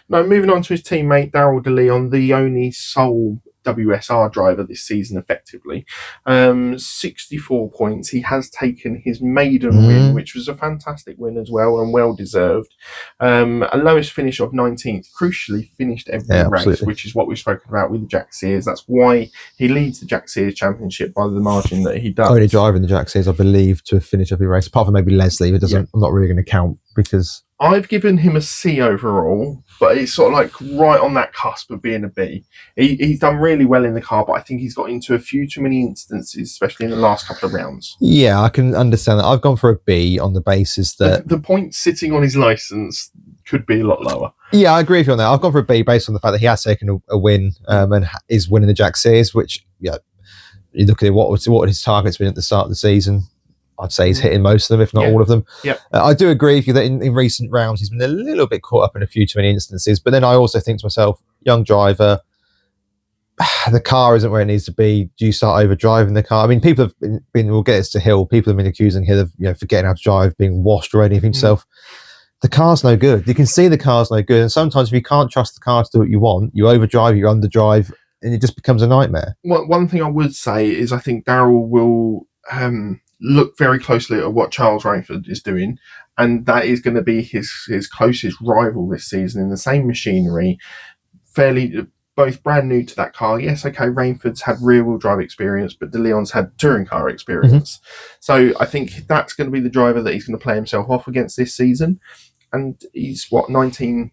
No, moving on to his teammate, Darryl DeLeon, the only sole WSR driver this season effectively. 64 points. He has taken his maiden win, which was a fantastic win as well and well deserved. A lowest finish of 19th, crucially finished every race, which is what we've spoken about with Jack Sears. That's why he leads the Jack Sears Championship by the margin that he does. Only driver in the Jack Sears, I believe, to finish every race, apart from maybe Leslie, who doesn't. I'm not really going to count Because I've given him a C overall, but it's sort of like right on that cusp of being a B. He's done really well in the car, but I think he's got into a few too many instances, especially in the last couple of rounds. Yeah, I can understand that. I've gone for a B on the basis that the points sitting on his license could be a lot lower. Yeah, I agree with you on that. I've gone for a B based on the fact that he has taken a win and is winning the Jack Sears, which, yeah, you look at what his targets been at the start of the season. I'd say he's hitting most of them, if not all of them. Yeah. I do agree with you that in recent rounds he's been a little bit caught up in a few too many instances. But then I also think to myself, young driver, the car isn't where it needs to be. Do you start over driving the car? I mean, people have been we'll get this to Hill. People have been accusing Hill of forgetting how to drive, being washed already of himself. The car's no good. You can see the car's no good. And sometimes if you can't trust the car to do what you want, you overdrive, you underdrive, and it just becomes a nightmare. Well, one thing I would say is I think Darrell will look very closely at what Charles Rainford is doing, and that is going to be his closest rival this season in the same machinery, both brand new to that car. Yes, okay, Rainford's had rear-wheel drive experience, but De Leon's had touring car experience. So I think that's going to be the driver that he's going to play himself off against this season. And he's, 21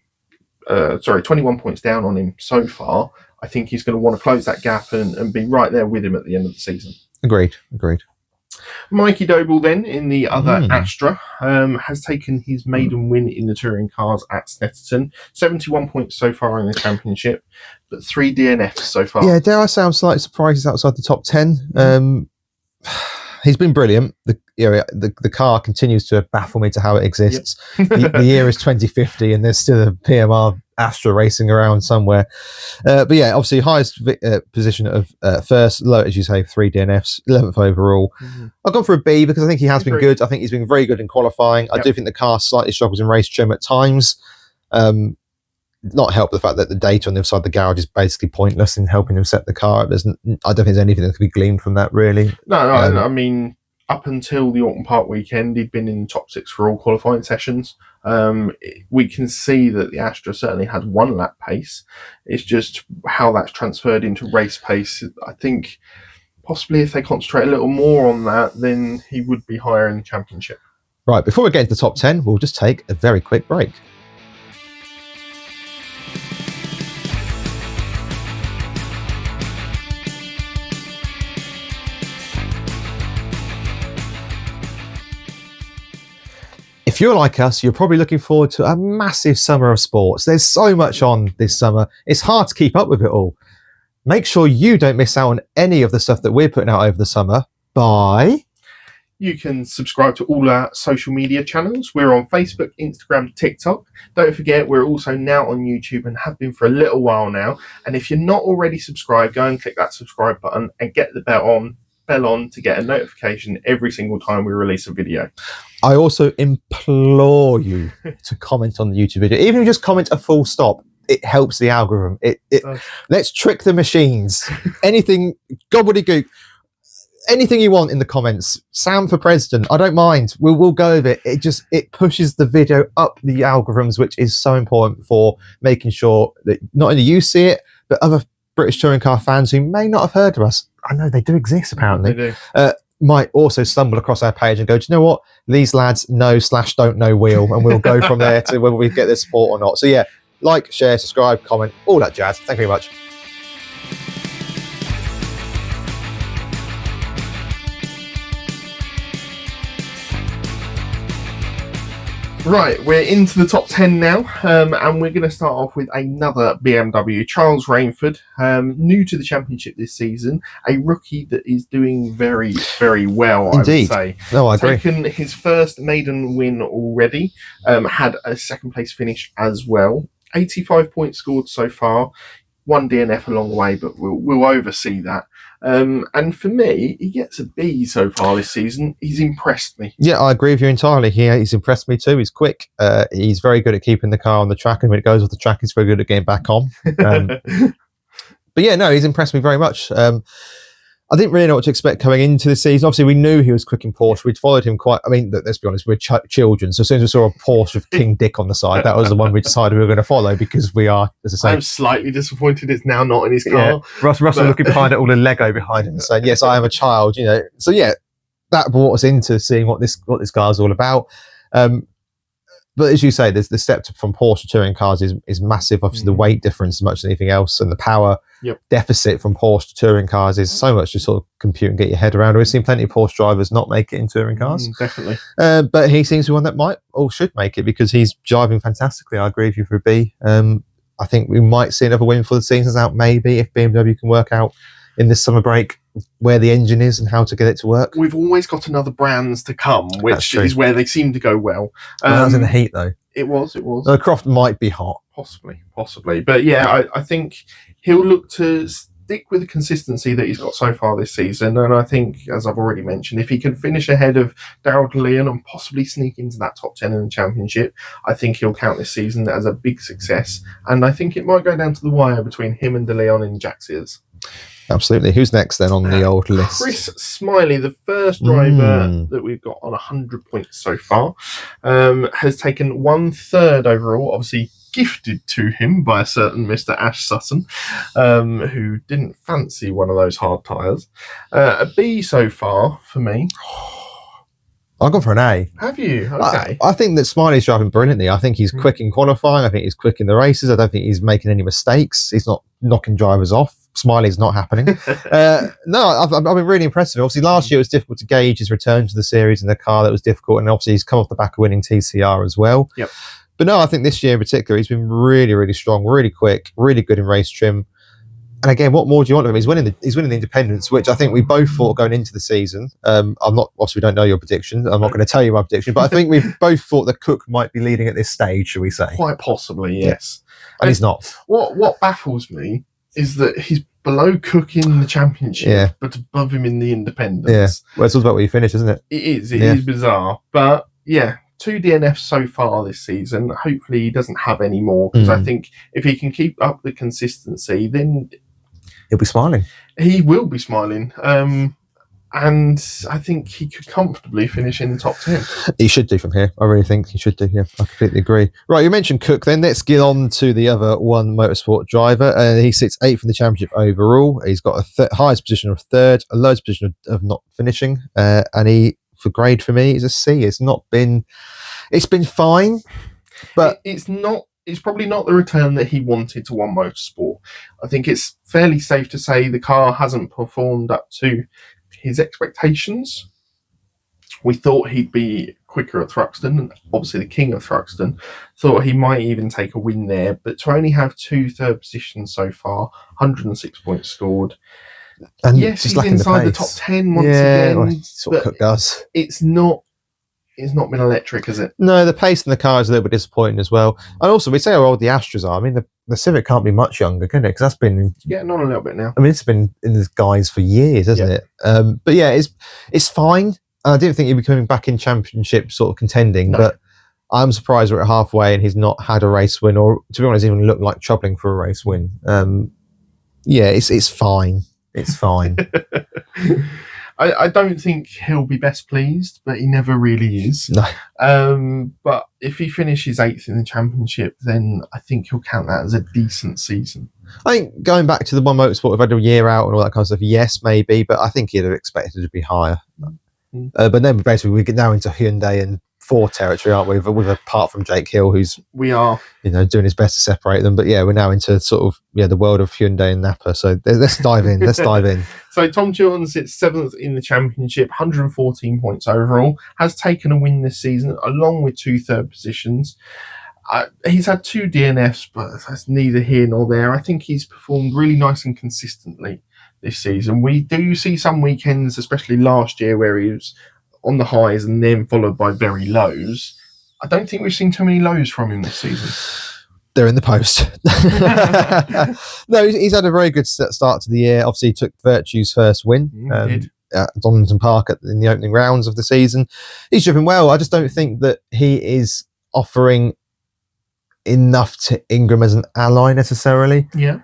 points down on him so far. I think he's going to want to close that gap and be right there with him at the end of the season. Agreed. Mikey Doble then, in the other Astra, has taken his maiden win in the touring cars at Snetterton. 71 points so far in the championship, but 3 DNFs so far. Yeah, dare I say I'm slightly surprised he's outside the top 10. He's been brilliant. The car continues to baffle me to how it exists. Yep. the year is 2050 and there's still a PMR Astra racing around somewhere. But yeah, obviously highest position of first, low, as you say, 3 DNFs, 11th overall. I've gone for a B because I think he has been good. I think he's been very good in qualifying. I do think the car slightly struggles in race trim at times. Not help the fact that the data on the other side of the garage is basically pointless in helping him set the car. I don't think there's anything that can be gleaned from that, really. No, I mean, up until the Auckland Park weekend, he'd been in the top 6 for all qualifying sessions. We can see that the Astra certainly had 1 lap pace. It's just how that's transferred into race pace. I think possibly if they concentrate a little more on that, then he would be higher in the championship. Right, before we get into the top 10, we'll just take a very quick break. If you're like us, you're probably looking forward to a massive summer of sports. There's so much on this summer. It's hard to keep up with it all. Make sure you don't miss out on any of the stuff that we're putting out over the summer by... You can subscribe to all our social media channels. We're on Facebook, Instagram, TikTok. Don't forget, we're also now on YouTube and have been for a little while now. And if you're not already subscribed, go and click that subscribe button and get the bell on to get a notification every single time we release a video. I also implore you to comment on the YouTube video. Even if you just comment a full stop, it helps the algorithm. Let's trick the machines. Anything, gobbledygook, anything you want in the comments. Sam for president, I don't mind. We'll go with it. It pushes the video up the algorithms, which is so important for making sure that not only you see it, but other British touring car fans who may not have heard of us. I know they do exist, apparently. They do. Might also stumble across our page and go, do you know what? These lads know/don't know wheel, and we'll go from there to whether we get their support or not. So yeah, like, share, subscribe, comment, all that jazz. Thank you very much. Right, we're into the top 10 now, and we're going to start off with another BMW, Charles Rainford, new to the championship this season, a rookie that is doing very, very well, Indeed. I would say. No, I agree. Taken his first maiden win already, had a second place finish as well, 85 points scored so far, 1 DNF along the way, but we'll oversee that. And for me, he gets a B so far this season. He's impressed me. Yeah, I agree with you entirely. He's impressed me too. He's quick. He's very good at keeping the car on the track, and when it goes off the track, he's very good at getting back on. But yeah, no, he's impressed me very much. I didn't really know what to expect coming into the season. Obviously, we knew he was quick in Porsche. We'd followed him quite... I mean, let's be honest, we're children. So as soon as we saw a Porsche with King Dick on the side, that was the one we decided we were going to follow because we are, as I say... I'm slightly disappointed it's now not in his car. Yeah. Russell looking behind at all the Lego behind him and saying, yes, I am a child, you know. So yeah, that brought us into seeing what this car's all about. But as you say, there's the step from Porsche touring cars is massive. Obviously, the weight difference as much as anything else, and the power deficit from Porsche to touring cars is so much to sort of compute and get your head around. We've seen plenty of Porsche drivers not make it in touring cars. Definitely. But he seems to be one that might or should make it because he's driving fantastically. I agree with you for a B. I think we might see another win for the season's out, maybe, if BMW can work out in this summer break where the engine is and how to get it to work. We've always got another brands to come, which is where they seem to go well. That was in the heat, though. It was. Croft might be hot. Possibly. But yeah, I think he'll look to stick with the consistency that he's got so far this season. And I think, as I've already mentioned, if he can finish ahead of Darrell de Leon and possibly sneak into that top 10 in the championship, I think he'll count this season as a big success. And I think it might go down to the wire between him and de Leon in Jack Sears. Absolutely. Who's next then on the old list? Chris Smiley, the first driver that we've got on 100 points so far, has taken 1/3 overall, obviously gifted to him by a certain Mr. Ash Sutton, who didn't fancy one of those hard tyres. A B so far for me. I've gone for an A. Have you? Okay. I think that Smiley's driving brilliantly. I think he's quick in qualifying. I think he's quick in the races. I don't think he's making any mistakes. He's not knocking drivers off. Smiley's not happening. No, I've been really impressed with him. Obviously, last year it was difficult to gauge his return to the series in the car. That was difficult. And obviously, he's come off the back of winning TCR as well. Yep. But no, I think this year in particular, he's been really, really strong, really quick, really good in race trim. And again, what more do you want of him? He's winning the independents, which I think we both thought going into the season. Obviously we don't know your prediction. I'm not going to tell you my prediction, but I think we both thought that Cook might be leading at this stage, shall we say? Quite possibly, yes. And he's not. What baffles me is that he's below Cook in the championship, but above him in the independents. Yeah. Well, it's all about where you finish, isn't it? It is. It is bizarre. But yeah, 2 DNFs so far this season. Hopefully he doesn't have any more, because I think if he can keep up the consistency, then he'll be smiling. He will be smiling. And I think he could comfortably finish in the top 10. He should do from here. I really think he should do. Yeah, I completely agree. Right, you mentioned Cook then. Let's get on to the other one motorsport driver. He sits 8th in the championship overall. He's got a highest position of 3rd, a lowest position of not finishing. And he, for grade for me, is a C. It's been fine, but it's probably not the return that he wanted to One Motorsport. I think it's fairly safe to say the car hasn't performed up to his expectations. We thought he'd be quicker at Thruxton, obviously the king of Thruxton. Thought he might even take a win there, but to only have 2 third positions so far, 106 points scored. And yes, he's inside the top 10 once again. Well, that's what Cook does. It's not been electric, has it? No, the pace in the car is a little bit disappointing as well. And also, we say how old the Astras are. I mean, the Civic can't be much younger, can it? Because that's been getting on a little bit now. I mean, it's been in the guise for years, hasn't it? But yeah, it's fine. I didn't think he'd be coming back in championship sort of contending, but I'm surprised we're at halfway and he's not had a race win, or to be honest, even looked like troubling for a race win. Yeah, it's fine. It's fine. I don't think he'll be best pleased, but he never really is. No. But if he finishes 8th in the championship, then I think he'll count that as a decent season. I think going back to the One Motorsport, we've had a year out and all that kind of stuff, yes, maybe, but I think he'd have expected it to be higher. But then basically we get now into Hyundai and Ford territory, aren't we? With apart from Jake Hill, who's doing his best to separate them. But yeah, we're now into sort of the world of Hyundai and Napa. So let's dive in. Let's dive in. So Tom Chilton sits 7th in the championship, 114 points overall. Has taken a win this season, along with 2 third positions. He's had 2 DNFs, but that's neither here nor there. I think he's performed really nice and consistently this season. We do see some weekends, especially last year, where he was on the highs and then followed by very lows. I don't think we've seen too many lows from him this season. They're in the post. No, he's had a very good start to the year. Obviously, he took Virtue's first win at Donington Park in the opening rounds of the season. He's driven well. I just don't think that he is offering enough to Ingram as an ally necessarily. Yeah.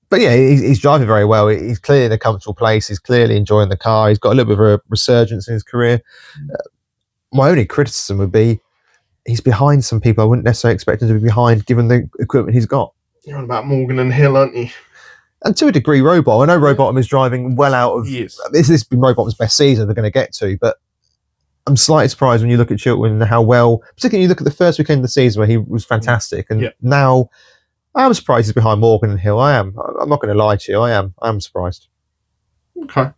But yeah, he's driving very well. He's clearly in a comfortable place. He's clearly enjoying the car. He's got a little bit of a resurgence in his career. My only criticism would be he's behind some people I wouldn't necessarily expect him to be behind, given the equipment he's got. You're on about Morgan and Hill, aren't you? And to a degree, Robot. I know Robottom is driving well out of... Yes. This has been Robottom's best season we're going to get to, but I'm slightly surprised when you look at Chilton and how well, particularly you look at the first weekend of the season where he was fantastic, and now I'm surprised he's behind Morgan and Hill. I am. I'm not going to lie to you. I'm surprised. Okay.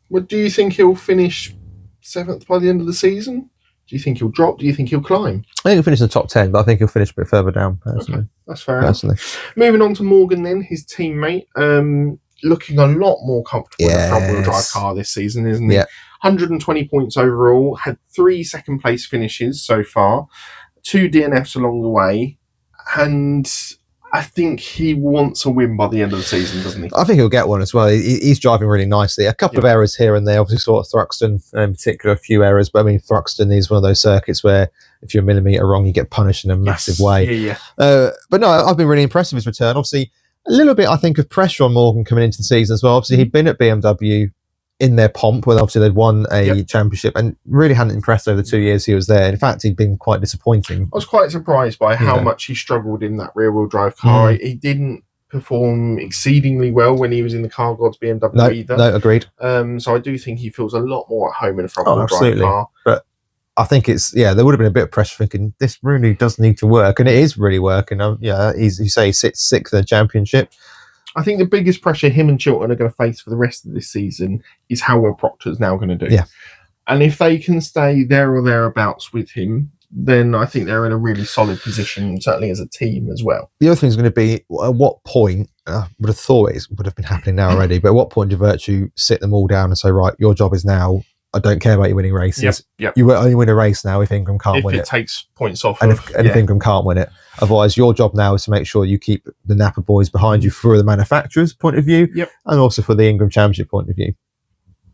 Well, do you think he'll finish 7th by the end of the season? Do you think he'll drop? Do you think he'll climb? I think he'll finish in the top 10, but I think he'll finish a bit further down, personally. Okay. That's fair enough. Moving on to Morgan then, his teammate, looking a lot more comfortable in a front-wheel drive car this season, isn't he? 120 points overall, had 3 second-place finishes so far, 2 DNFs along the way, and I think he wants a win by the end of the season, doesn't he? I think he'll get one as well. He's driving really nicely. A couple of errors here and there. Obviously, sort of Thruxton in particular, a few errors. But I mean, Thruxton is one of those circuits where if you're a millimetre wrong, you get punished in a massive way. But no, I've been really impressed with his return. Obviously, a little bit, I think, of pressure on Morgan coming into the season as well. Obviously, he'd been at BMW in their pomp, where obviously they'd won a championship and really hadn't impressed over the 2 years he was there. In fact, he'd been quite disappointing. I was quite surprised by how much he struggled in that rear-wheel drive car. He didn't perform exceedingly well when he was in the car gods BMW either. No, agreed. So I do think he feels a lot more at home in a front-wheel drive car. But I think it's, there would have been a bit of pressure thinking this really does need to work, and it is really working. You say he sits 6th in the championship. I think the biggest pressure him and Chilton are going to face for the rest of this season is how well Proctor's now going to do. Yeah. And if they can stay there or thereabouts with him, then I think they're in a really solid position, certainly as a team as well. The other thing is going to be, at what point, I would have thought it would have been happening now already, but at what point do Virtue sit them all down and say, right, your job is now, I don't care about you winning races. You will only win a race now if Ingram can't win it. If it takes points off. And if Ingram can't win it. Otherwise, your job now is to make sure you keep the Napa boys behind you for the manufacturer's point of view and also for the Ingram Championship point of view.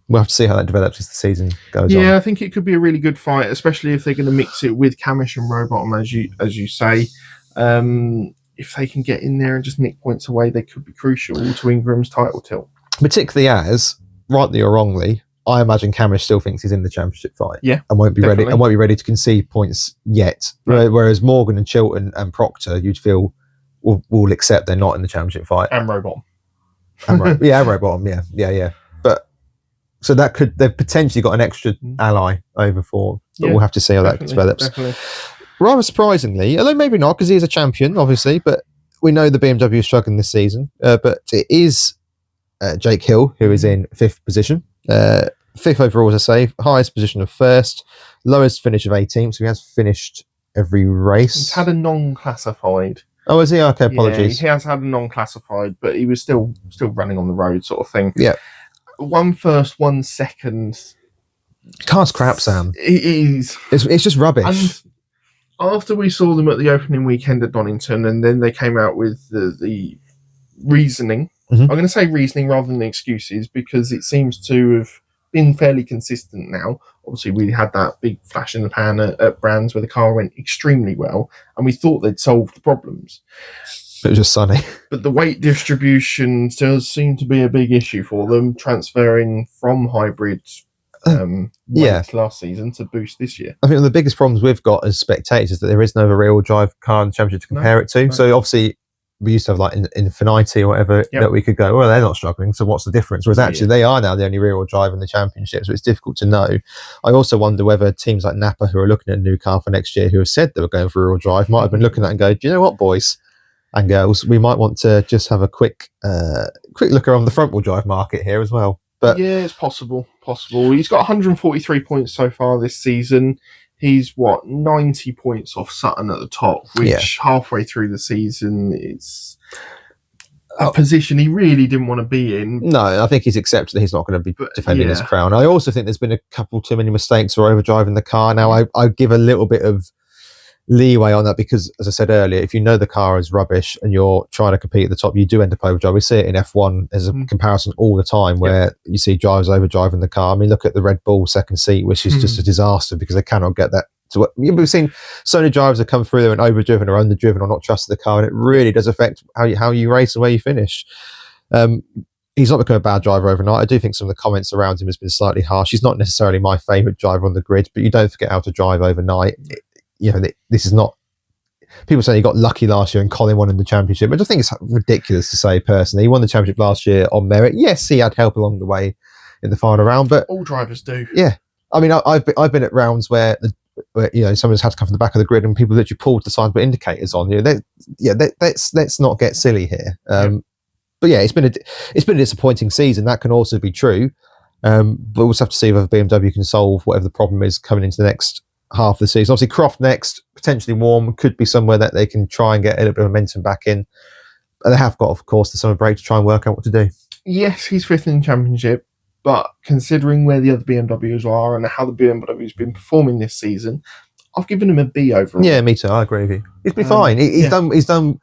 We'll have to see how that develops as the season goes on. Yeah, I think it could be a really good fight, especially if they're going to mix it with Camish and Rowbottom, as you say. If they can get in there and just nick points away, they could be crucial to Ingram's title tilt. Particularly as, rightly or wrongly, I imagine Camish still thinks he's in the championship fight. Yeah, and won't be ready to concede points yet. Right. Whereas Morgan and Chilton and Proctor, you'd feel will accept they're not in the championship fight. And Rowbottom. And Rowbottom. Yeah. But so they've potentially got an extra ally over for. But we'll have to see how that develops. Definitely. Rather surprisingly, although maybe not, because he is a champion, obviously. But we know the BMW is struggling this season. But it is Jake Hill who is in 5th position. 5th overall, as I say, highest position of 1st, lowest finish of 18th, so he has finished every race. He's had a non-classified. Oh, is he? Okay, apologies. Yeah, he has had a non-classified, but he was still running on the road, sort of thing. Yeah. 1 first, 1 second. Car's crap, Sam. It is. It's just rubbish. And after we saw them at the opening weekend at Donington, and then they came out with the reasoning. I'm going to say reasoning rather than excuses, because it seems to have been fairly consistent now. Obviously, we had that big flash in the pan at Brands where the car went extremely well, and we thought they'd solved the problems. It was just sunny. But the weight distribution still seemed to be a big issue for them, transferring from hybrid last season to boost this year. I think one of the biggest problems we've got as spectators is that there is no rear-wheel drive car in the championship to compare it to. No. So obviously, we used to have like Infiniti or whatever that we could go, well, they're not struggling, so what's the difference? Whereas actually they are now the only rear-wheel drive in the championship, so it's difficult to know. I also wonder whether teams like Napa, who are looking at a new car for next year, who have said they were going for rear-wheel drive, might have been looking at it and go, do you know what, boys and girls, we might want to just have a quick look around the front-wheel drive market here as well. But yeah, it's possible. He's got 143 points so far this season. He's 90 points off Sutton at the top, which halfway through the season it's a position he really didn't want to be in. No, I think he's accepted that he's not going to be defending his crown. I also think there's been a couple too many mistakes or overdriving the car. Now, I give a little bit of leeway on that because, as I said earlier, if you know the car is rubbish and you're trying to compete at the top, you do end up overdriving. We see it in F1 as a comparison all the time where you see drivers overdriving the car. I mean, look at the Red Bull second seat, which is just a disaster because they cannot get that to what we've seen. So many drivers have come through there and overdriven or underdriven or not trusted the car, and it really does affect how you race and where you finish. He's not become a bad driver overnight. I do think some of the comments around him has been slightly harsh. He's not necessarily my favourite driver on the grid, but you don't forget how to drive overnight. This is not. People say he got lucky last year and Colin won in the championship, but I think it's ridiculous to say personally. He won the championship last year on merit. Yes, he had help along the way in the final round, but all drivers do. Yeah, I mean, I've been at rounds where someone's had to come from the back of the grid and people literally pulled the side but indicators on. Let's not get silly here. But yeah, it's been a disappointing season. That can also be true. But we'll also have to see whether BMW can solve whatever the problem is coming into the next half of the season. Obviously, Croft next, potentially Warm, could be somewhere that they can try and get a little bit of momentum back in. And they have got, of course, the summer break to try and work out what to do. Yes, he's fifth in the championship, but considering where the other BMWs are and how the BMW's been performing this season, I've given him a B overall. Yeah, me too. I agree with you. He's been fine. He's done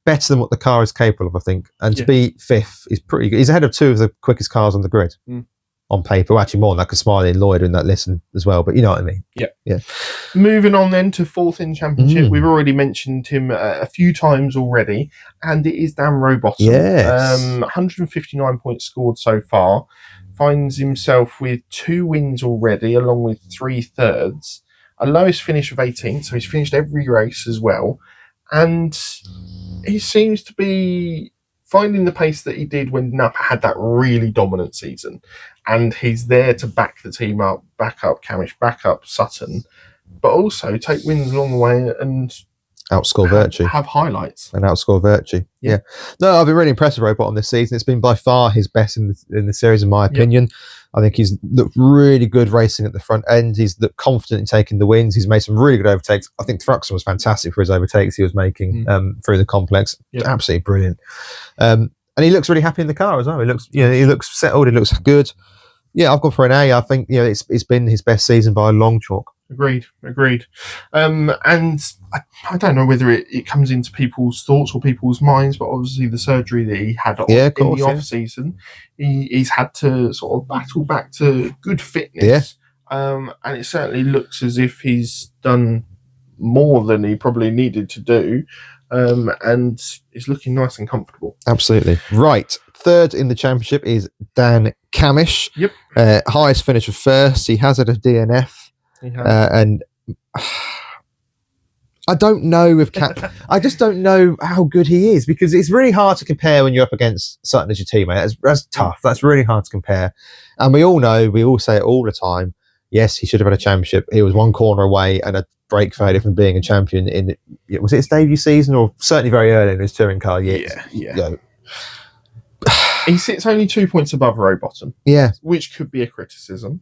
better than what the car is capable of, I think. And to be fifth is pretty good. He's ahead of two of the quickest cars on the grid. On paper, well, actually more than that, because Smiley and Lloyd are in that list as well, but you know what I mean. Yeah. Moving on then to fourth in championship, we've already mentioned him a few times already, and it is Dan Rowbottom. Yes. 159 points scored so far, finds himself with 2 wins already, along with 3 thirds, a lowest finish of 18th, so he's finished every race as well, and he seems to be finding the pace that he did when Napa had that really dominant season. And he's there to back the team up, back up Camish, back up Sutton, but also take wins along the way and outscore Virtue. Have highlights. And outscore Virtue. Yeah. No, I've been really impressed with Rowbottom this season. It's been by far his best in the series, in my opinion. I think he's looked really good racing at the front end. He's looked confident in taking the wins. He's made some really good overtakes. I think Thruxton was fantastic for his overtakes he was making through the complex. Absolutely brilliant. And he looks really happy in the car as well. He looks settled. He looks good. Yeah, I've gone for an A. I think it's been his best season by a long chalk. Agreed. And I don't know whether it comes into people's thoughts or people's minds, but obviously the surgery that he had in the off season, he's had to sort of battle back to good fitness. And it certainly looks as if he's done more than he probably needed to do. And is looking nice and comfortable. Absolutely. Right. Third in the championship is Dan Camish. Yep. Highest finish of first. He has had a DNF. And I don't know if I just don't know how good he is, because it's really hard to compare when you're up against Sutton as your teammate. That's tough. That's really hard to compare. And we all know, we all say it all the time. Yes, he should have had a championship. He was one corner away and a brake failure from being a champion in, was it his debut season, or certainly very early in his touring car years? He sits only 2 points above Rowbottom. Yeah. Which could be a criticism.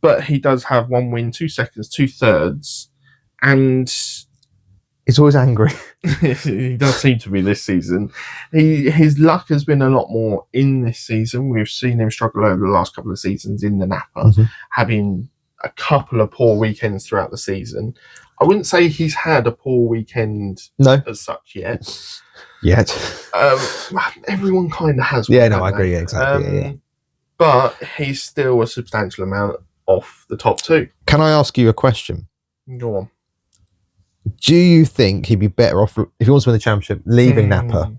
But he does have 1 win, 2 seconds, 2 thirds. And he's always angry. He does seem to be this season. His luck has been a lot more in this season. We've seen him struggle over the last couple of seasons in the Napa, having a couple of poor weekends throughout the season. I wouldn't say he's had a poor weekend as such yet. Everyone kind of has one. Yeah, no, I agree. Exactly. But he's still a substantial amount off the top 2. Can I ask you a question? Go on. Do you think he'd be better off, if he wants to win the championship, leaving Napa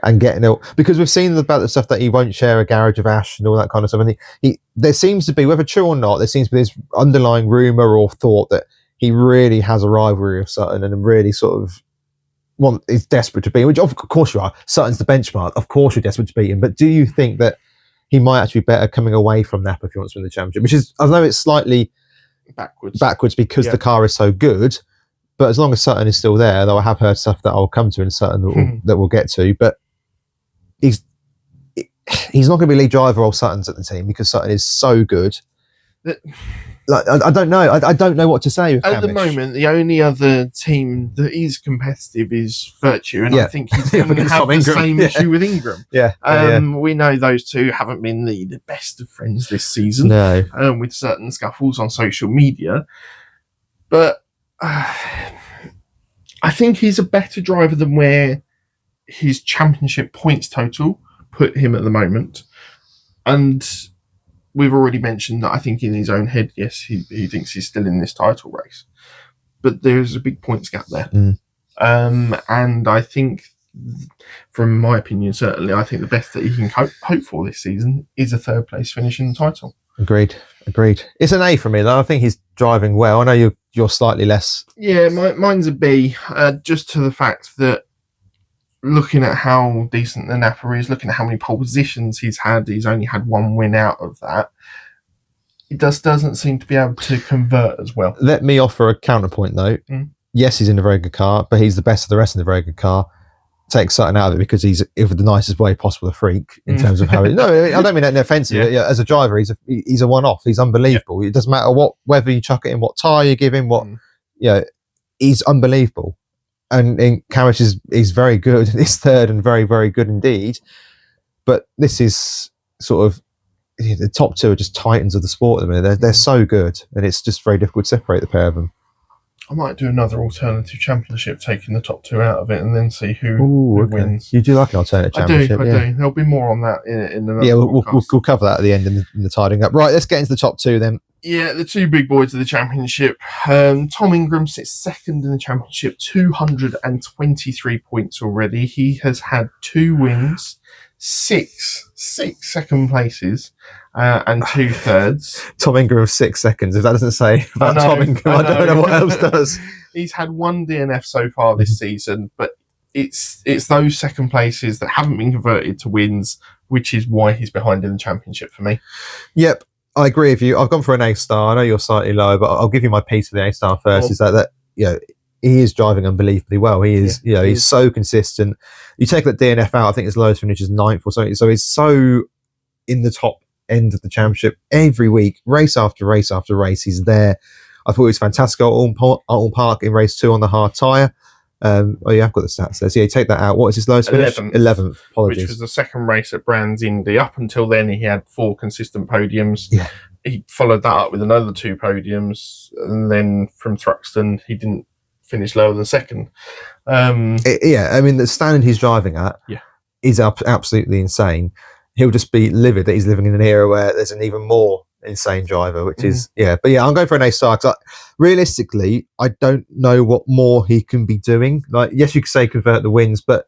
and getting out? Because we've seen about the stuff that he won't share a garage of Ash and all that kind of stuff. And there seems to be, whether true or not, there seems to be this underlying rumour or thought that he really has a rivalry with Sutton and really sort of is desperate to beat him, which of course you are. Sutton's the benchmark. Of course you're desperate to beat him. But do you think that he might actually be better coming away from Napa if he wants to win the championship? Which is, I know it's slightly backwards because the car is so good. But as long as Sutton is still there, though I have heard stuff that I'll come to in Sutton that we'll get to, but he's not going to be lead driver while Sutton's at the team, because Sutton is so good. I don't know. I don't know what to say with At Camish. the moment, the only other team that is competitive is Virtue, and I think he's going to have the same issue with Ingram. We know those two haven't been the best of friends this season, with certain scuffles on social media. But I think he's a better driver than where his championship points total put him at the moment. And we've already mentioned that I think in his own head, yes, he thinks he's still in this title race. But there's a big points gap there. And I think, from my opinion, certainly, I think the best that he can hope for this season is a third place finish in the title. Agreed. It's an A for me, though. I think he's driving well. I know you're slightly less. Yeah, mine's a B, just to the fact that looking at how decent the Napa is, looking at how many pole positions he's only had 1 win out of that. He doesn't seem to be able to convert as well. Let me offer a counterpoint though. Yes, he's in a very good car, but he's the best of the rest in a very good car. Take Sutton out of it because he's, in the nicest way possible, a freak in terms of how. No, I don't mean that offensive. Yeah, as a driver, he's a one-off. He's unbelievable. It doesn't matter whether you chuck it in, what tyre you give him, he's unbelievable. And Kamish is very good. He's third and very, very good indeed. But this is sort of the top two are just titans of the sport at the minute. They're so good, and it's just very difficult to separate the pair of them. I might do another alternative championship, taking the top two out of it, and then see who wins. You do like an alternative championship? I do. There'll be more on that in another podcast. We'll cover that at the end in the tidying up. Right, let's get into the top two then. Yeah, the two big boys of the championship. Tom Ingram sits second in the championship, 223 points already. He has had 2 wins, six second places, and 2 thirds. Tom Ingram 6 seconds. If that doesn't say about Tom Ingram, I don't know what else does. He's had 1 DNF so far this season, but it's those second places that haven't been converted to wins, which is why he's behind in the championship for me. Yep. I agree with you. I've gone for an A star. I know you're slightly low, but I'll give you my piece for the A star first. Is that he is driving unbelievably well. He is, he's so consistent. You take that DNF out, I think his lowest finish is 9th or something. So he's so in the top end of the championship every week, race after race after race. He's there. I thought he was fantastic at Alton Park in race 2 on the hard tyre. I've got the stats there. So yeah, take that out. What is his lowest finish? 11th. Apologies. Which was the second race at Brands Indy. Up until then, he had 4 consistent podiums. Yeah. He followed that up with another 2 podiums, and then from Thruxton, he didn't finish lower than second. I mean, the standard he's driving at is absolutely insane. He'll just be livid that he's living in an era where there's an even more insane driver, which is but I'm going for an A star because realistically I don't know what more he can be doing. Like, yes, you could say convert the wins, but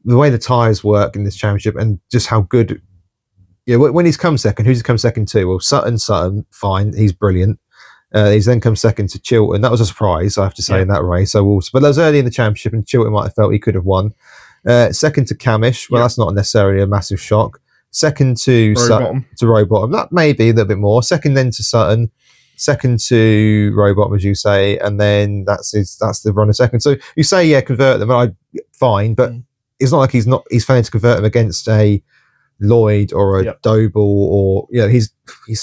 the way the tyres work in this championship and just how good when he's come second, who's he come second to? Well, Sutton, fine, he's brilliant. He's then come second to Chilton. That was a surprise, I have to say, in that race. But that was early in the championship, and Chilton might have felt he could have won. Second to Kamish. Well, that's not necessarily a massive shock. Second to Rowbottom. That may be a little bit more. Second then to Sutton. Second to Rowbottom, as you say, and then that's the runner second. So you say convert them, and fine, but it's not like he's failing to convert them against a Lloyd or a Doble, or he's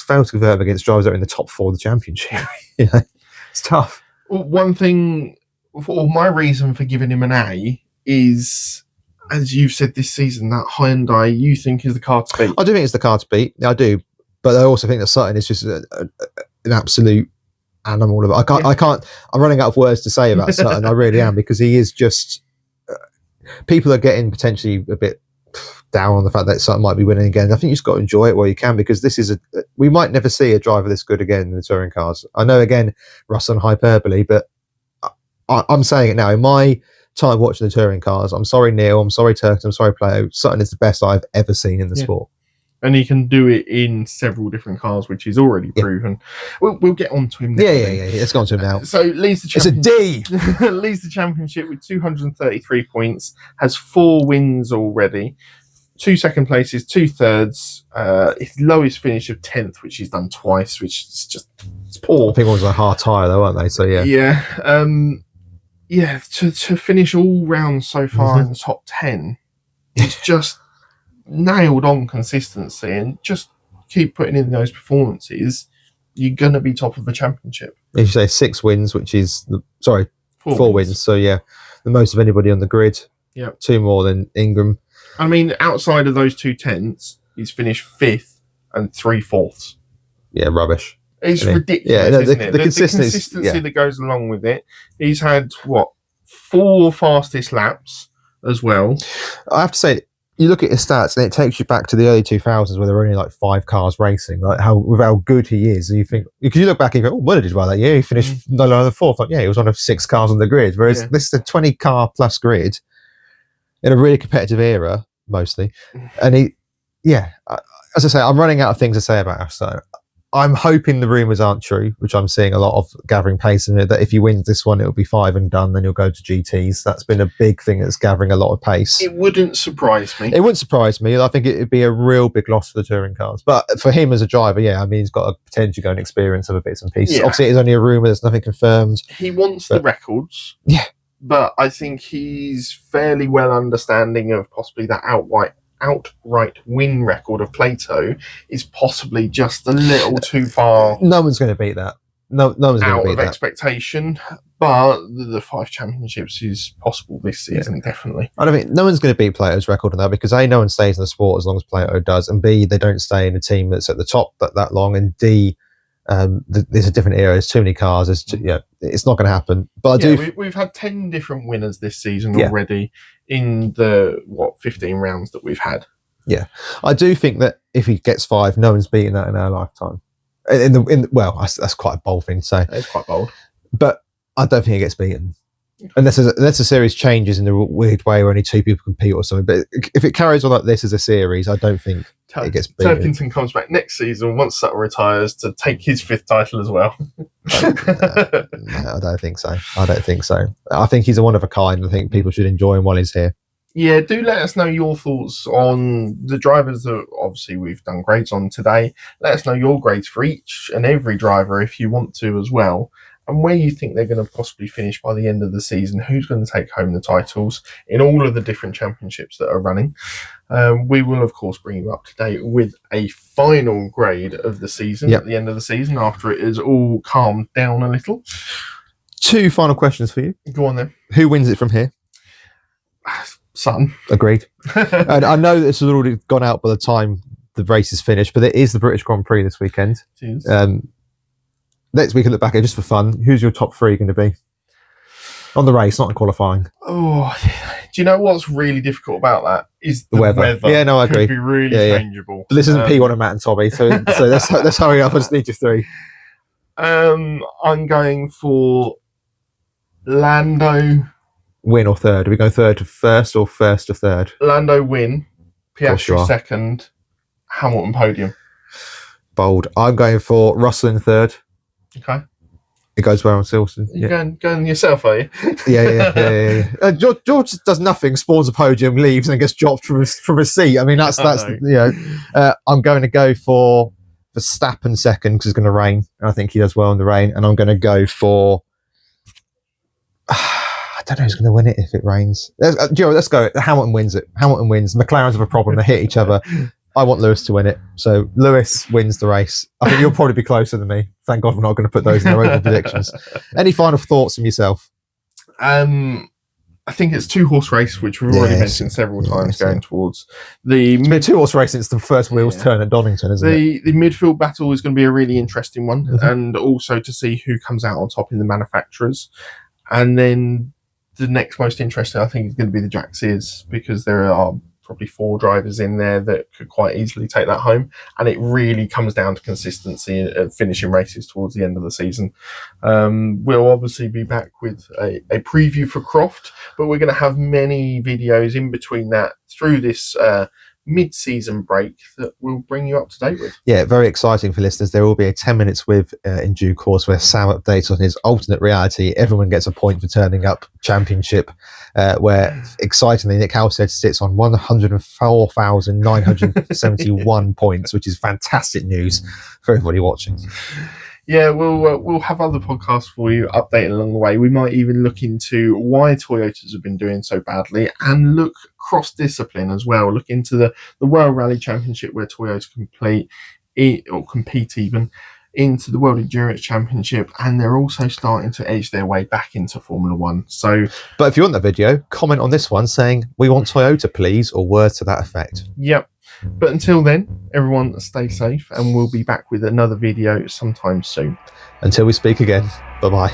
failed to convert them against drivers that are in the top 4 of the championship. It's tough. Well, one thing, or my reason for giving him an A is, as you've said this season, that Hyundai you think is the car to beat. I do think it's the car to beat. I do, but I also think that Sutton is just an absolute animal. I can't. I'm running out of words to say about Sutton. I really am, because he is just. People are getting potentially a bit down on the fact that Sutton might be winning again. I think you just got to enjoy it while you can, because this is we might never see a driver this good again in the touring cars. I know, again, Russ on hyperbole, but I'm saying it now. In my time watching the touring cars, I'm sorry Neil, I'm sorry Turks, I'm sorry Plato, Sutton is the best I've ever seen in the sport. And he can do it in several different cars, which is already proven. We'll get on to him next. Yeah. Let's go on to him now. So leads the championship. It's a D! Leads the championship with 233 points, has 4 wins already, 2 second places, 2 thirds, his lowest finish of 10th, which he's done twice, which is just poor. I think it was a hard tyre though, weren't they? So to finish all rounds so far in the top 10, it's just nailed on consistency, and just keep putting in those performances, you're going to be top of the championship. As you say, 6 wins, which is 4 wins. So the most of anybody on the grid. 2 more than Ingram. I mean, outside of those 2 tenths, he's finished 5th and 3 fourths. Yeah, rubbish. It's ridiculous, isn't it? The consistency that goes along with it. He's had 4 fastest laps as well. I have to say, you look at his stats and it takes you back to the early 2000s where there were only like 5 cars racing, like how good he is. And you think, because you look back and you go, what did he do well that year? He finished no lower than 4th. Like, he was one of 6 cars on the grid. Whereas this is a 20 car plus grid in a really competitive era, mostly. And as I say, I'm running out of things to say about Aston. I'm hoping the rumours aren't true, which I'm seeing a lot of gathering pace in it, that if he wins this one, it'll be 5 and done, then he'll go to GTs. That's been a big thing that's gathering a lot of pace. It wouldn't surprise me. It wouldn't surprise me. I think it'd be a real big loss for the touring cars. But for him as a driver, yeah, I mean, he's got a potential to go and experience other bits and pieces. Yeah. Obviously, it's only a rumour, there's nothing confirmed. He wants the records. Yeah. But I think he's fairly well understanding of possibly that outright win record of Plato is possibly just a little too far. No one's going to beat that. No one's going to beat that. Out of expectation, but the 5 championships is possible this season, definitely. I don't think no one's going to beat Plato's record on that, because A, no one stays in the sport as long as Plato does, and B, they don't stay in a team that's at the top that long, and D, there's a different era. There's too many cars. It's not going to happen. But we've had 10 different winners this season already in the 15 rounds that we've had. Yeah, I do think that if he gets 5, no one's beaten that in our lifetime. Well, that's quite a bold thing to say. It's quite bold, but I don't think it gets beaten unless the series changes in a weird way where only 2 people compete or something. But if it carries on like this as a series, I don't think it gets beaten. Turkington comes back next season once Sutton retires to take his 5th title as well. No, I don't think so. I think he's a one of a kind. I think people should enjoy him while he's here. Yeah, do let us know your thoughts on the drivers that obviously we've done grades on today. Let us know your grades for each and every driver if you want to as well, and where you think they're going to possibly finish by the end of the season, who's going to take home the titles in all of the different championships that are running. We will, of course, bring you up to date with a final grade of the season at the end of the season after it is all calmed down a little. 2 final questions for you. Go on then. Who wins it from here? Sutton. Agreed. And I know this has already gone out by the time the race is finished, but it is the British Grand Prix this weekend. Next week, I look back at just for fun. Who's your top 3 going to be on the race, not in qualifying? Oh, do you know what's really difficult about that? Is the weather. Yeah, no, I agree. Could be really changeable. But this isn't P1 and Matt and Tommy, so let's hurry up. I just need your 3. I'm going for Lando. Win or 3rd? Are we going 3rd to 1st or 1st to 3rd? Lando win, Piastri 2nd, Hamilton podium. Bold. I'm going for Russell in 3rd. Okay. It goes well on Silverstone. You're going yourself, are you? Yeah. George does nothing, spawns a podium, leaves, and gets dropped from a seat. I mean, that's I'm going to go for Verstappen 2nd because it's going to rain. I think he does well in the rain, and I'm going to go for. I don't know who's going to win it if it rains. Let's go. Hamilton wins it. Hamilton wins. McLaren's have a problem. They hit each other. I want Lewis to win it. So Lewis wins the race. I think you'll probably be closer than me. Thank God we're not going to put those in our open predictions. Any final thoughts from yourself? I think it's 2-horse race, which we've already mentioned several times, going towards the 2-horse race since the first wheels turn at Donington, isn't it? The midfield battle is going to be a really interesting one, and also to see who comes out on top in the manufacturers. And then the next most interesting, I think, is going to be the Jack Sears, because there are probably 4 drivers in there that could quite easily take that home. And it really comes down to consistency and finishing races towards the end of the season. We'll obviously be back with a preview for Croft, but we're going to have many videos in between that through this mid-season break that we'll bring you up to date with. Yeah, very exciting for listeners. There will be a 10 minutes with in due course where Sam updates on his alternate reality. Everyone gets a point for turning up championship, where excitingly Nick Halstead sits on 104,971 points, which is fantastic news for everybody watching. Yeah, we'll have other podcasts for you updating along the way. We might even look into why Toyotas have been doing so badly and look cross-discipline as well. Look into the World Rally Championship where Toyotas compete even into the World Endurance Championship, and they're also starting to edge their way back into Formula One. So, but if you want that video, comment on this one saying, "We want Toyota, please," or words to that effect. Yep. But until then, everyone stay safe, and we'll be back with another video sometime soon. Until we speak again, bye-bye.